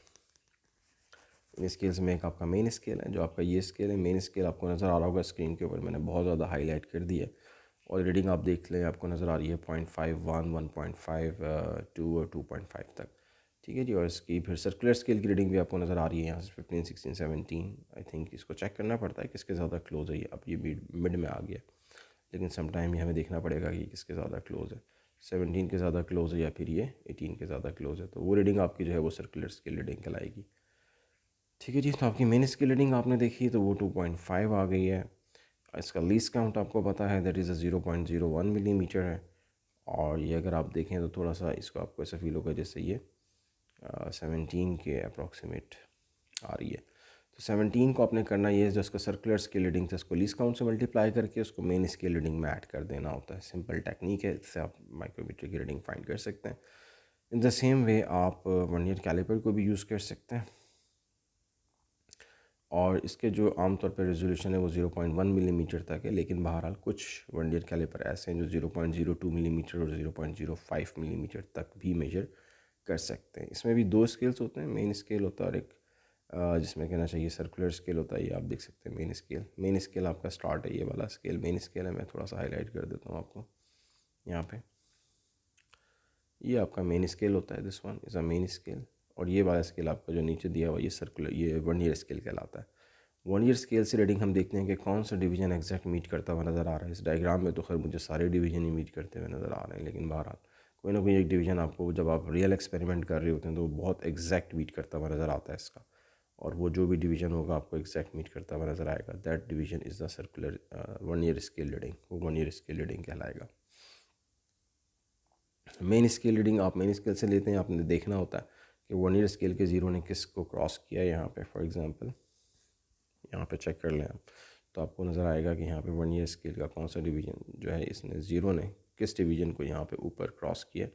इन स्केल्स में एक आपका मेन स्केल है, जो आपका ये स्केल है। मेन स्केल आपको नज़र आ रहा होगा स्क्रीन के ऊपर, मैंने बहुत ज़्यादा हाईलाइट कर दी है। और रीडिंग आप देख लें, आपको नज़र आ रही है 0.51, 1.5, 2 और 2.5 तक। ठीक है जी। और इसकी फिर सर्कुलर स्केल की रीडिंग भी आपको नज़र आ रही है यहाँ से 15, 16, 17। आई थिंक इसको चेक करना पड़ता है किसके ज़्यादा क्लोज है। ये अब ये मिड में आ गया, लेकिन सम टाइम ये हमें देखना पड़ेगा कि किसके ज़्यादा क्लोज है, 17 के ज़्यादा क्लोज है या फिर ये 18 के ज़्यादा क्लोज है। तो वो रीडिंग आपकी जो है वो सर्कुलर स्केल रीडिंग कहलाएगी। ठीक है जी। तो आपकी मेन स्केल रीडिंग आपने देखी तो वो 2.5 आ गई है। इसका लीस्ट काउंट आपको पता है, दैट इज़ 0.01 मिलीमीटर है। और ये अगर आप देखें तो थोड़ा सा इसको आपको ऐसा फील होगा जैसे ये 17 के अप्रॉक्सीमेट आ रही है। तो 17 को आपने करना ये है, जो इसका सर्कुलर स्केल रीडिंग था उसको लीस्ट काउंट से मल्टीप्लाई करके उसको मेन स्केल रीडिंग में ऐड कर देना होता है। सिंपल टेक्निक है, इससे आप माइक्रोमीटर की रीडिंग फाइंड कर सकते हैं। इन द सेम वे आप वर्नियर कैलिपर को भी यूज़ कर सकते हैं। और इसके जो आमतौर पर रेजोल्यूशन है वो 0.1 मिलीमीटर तक है, लेकिन बहरहाल कुछ वर्नियर कैलिपर ऐसे हैं जो 0.02 मिलीमीटर और 0.05 मिलीमीटर तक भी मेजर कर सकते हैं। इसमें भी 2 स्केल्स होते हैं, मेन स्केल होता है और एक जिसमें कहना चाहिए सर्कुलर स्केल होता है। ये आप देख सकते हैं मेन स्केल आपका स्टार्ट है, ये वाला स्केल मेन स्केल है। मैं थोड़ा सा हाईलाइट कर देता हूँ आपको यहाँ पे। ये आपका मेन स्केल होता है, this one is a main scale. और ये वाला स्केल आपका जो नीचे दिया हुआ ये सर्कुलर, ये वर्नियर स्केल कहलाता है। वर्नियर स्केल से रीडिंग हम देखते हैं कि कौन सा डिवीजन एग्जैक्ट मीट करता हुआ नज़र आ रहा है। इस डायग्राम में तो खैर मुझे सारे डिवीजन ही मीट करते हुए नज़र आ रहे हैं, लेकिन बहरहाल कोई ना कोई एक डिवीजन आपको जब आप रियल एक्सपेरिमेंट कर रहे होते हैं तो बहुत एग्जैक्ट मीट करता हुआ नज़र आता है इसका। और वो जो भी डिवीजन होगा आपको एग्जैक्ट मीट करता हुआ नज़र आएगा, that division is the circular vernier scale reading, वो वर्नियर स्केल रीडिंग कहलाएगा। मेन स्केल रीडिंग आप मेन स्केल से लेते हैं, आपने देखना होता है कि वर्नियर स्केल के ज़ीरो ने किस को क्रॉस किया है। यहाँ पे फॉर एग्जांपल यहाँ पे चेक कर लें आप, तो आपको नज़र आएगा कि यहाँ पे वर्नियर स्केल का कौन सा डिवीज़न जो है इसने ज़ीरो ने किस डिवीज़न को यहाँ पे ऊपर क्रॉस किया।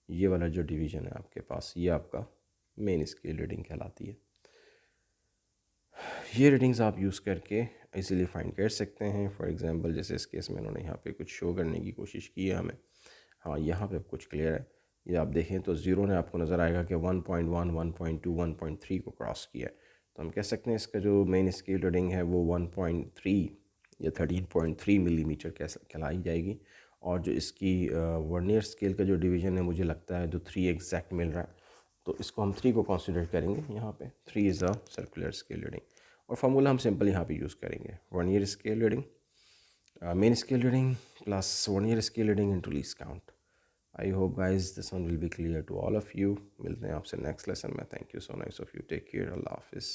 ये वाला जो डिवीज़न है आपके पास, ये आपका मेन स्केल रीडिंग कहलाती है। ये रीडिंग्स आप यूज़ करके इजीली फाइंड कर सकते हैं। फॉर एग्जांपल जैसे इस केस में उन्होंने यहाँ पे कुछ शो करने की कोशिश की है हमें। हाँ, यहाँ पे कुछ क्लियर है। ये आप देखें तो ज़ीरो ने आपको नज़र आएगा कि 1.1, 1.2, 1.3 को क्रॉस किया है। तो हम कह सकते हैं इसका जो मेन स्केल रीडिंग है वो 1.3 या 13.3 मिलीमीटर कहलाई जाएगी। और जो इसकी वर्नियर स्केल का जो डिवीज़न है मुझे लगता है जो 3 एग्जैक्ट मिल रहा है, तो इसको हम 3 को कंसिडर करेंगे यहाँ पे। 3 is a circular scale reading. और फार्मूला हम सिंपल यहाँ पे यूज़ करेंगे, vernier scale reading main scale reading plus vernier scale reading into least count. I hope guys this one will be clear to all of you. मिलते हैं आपसे नेक्स्ट लेसन में। Thank you so much of you, take care, अल्लाह हाफिज़।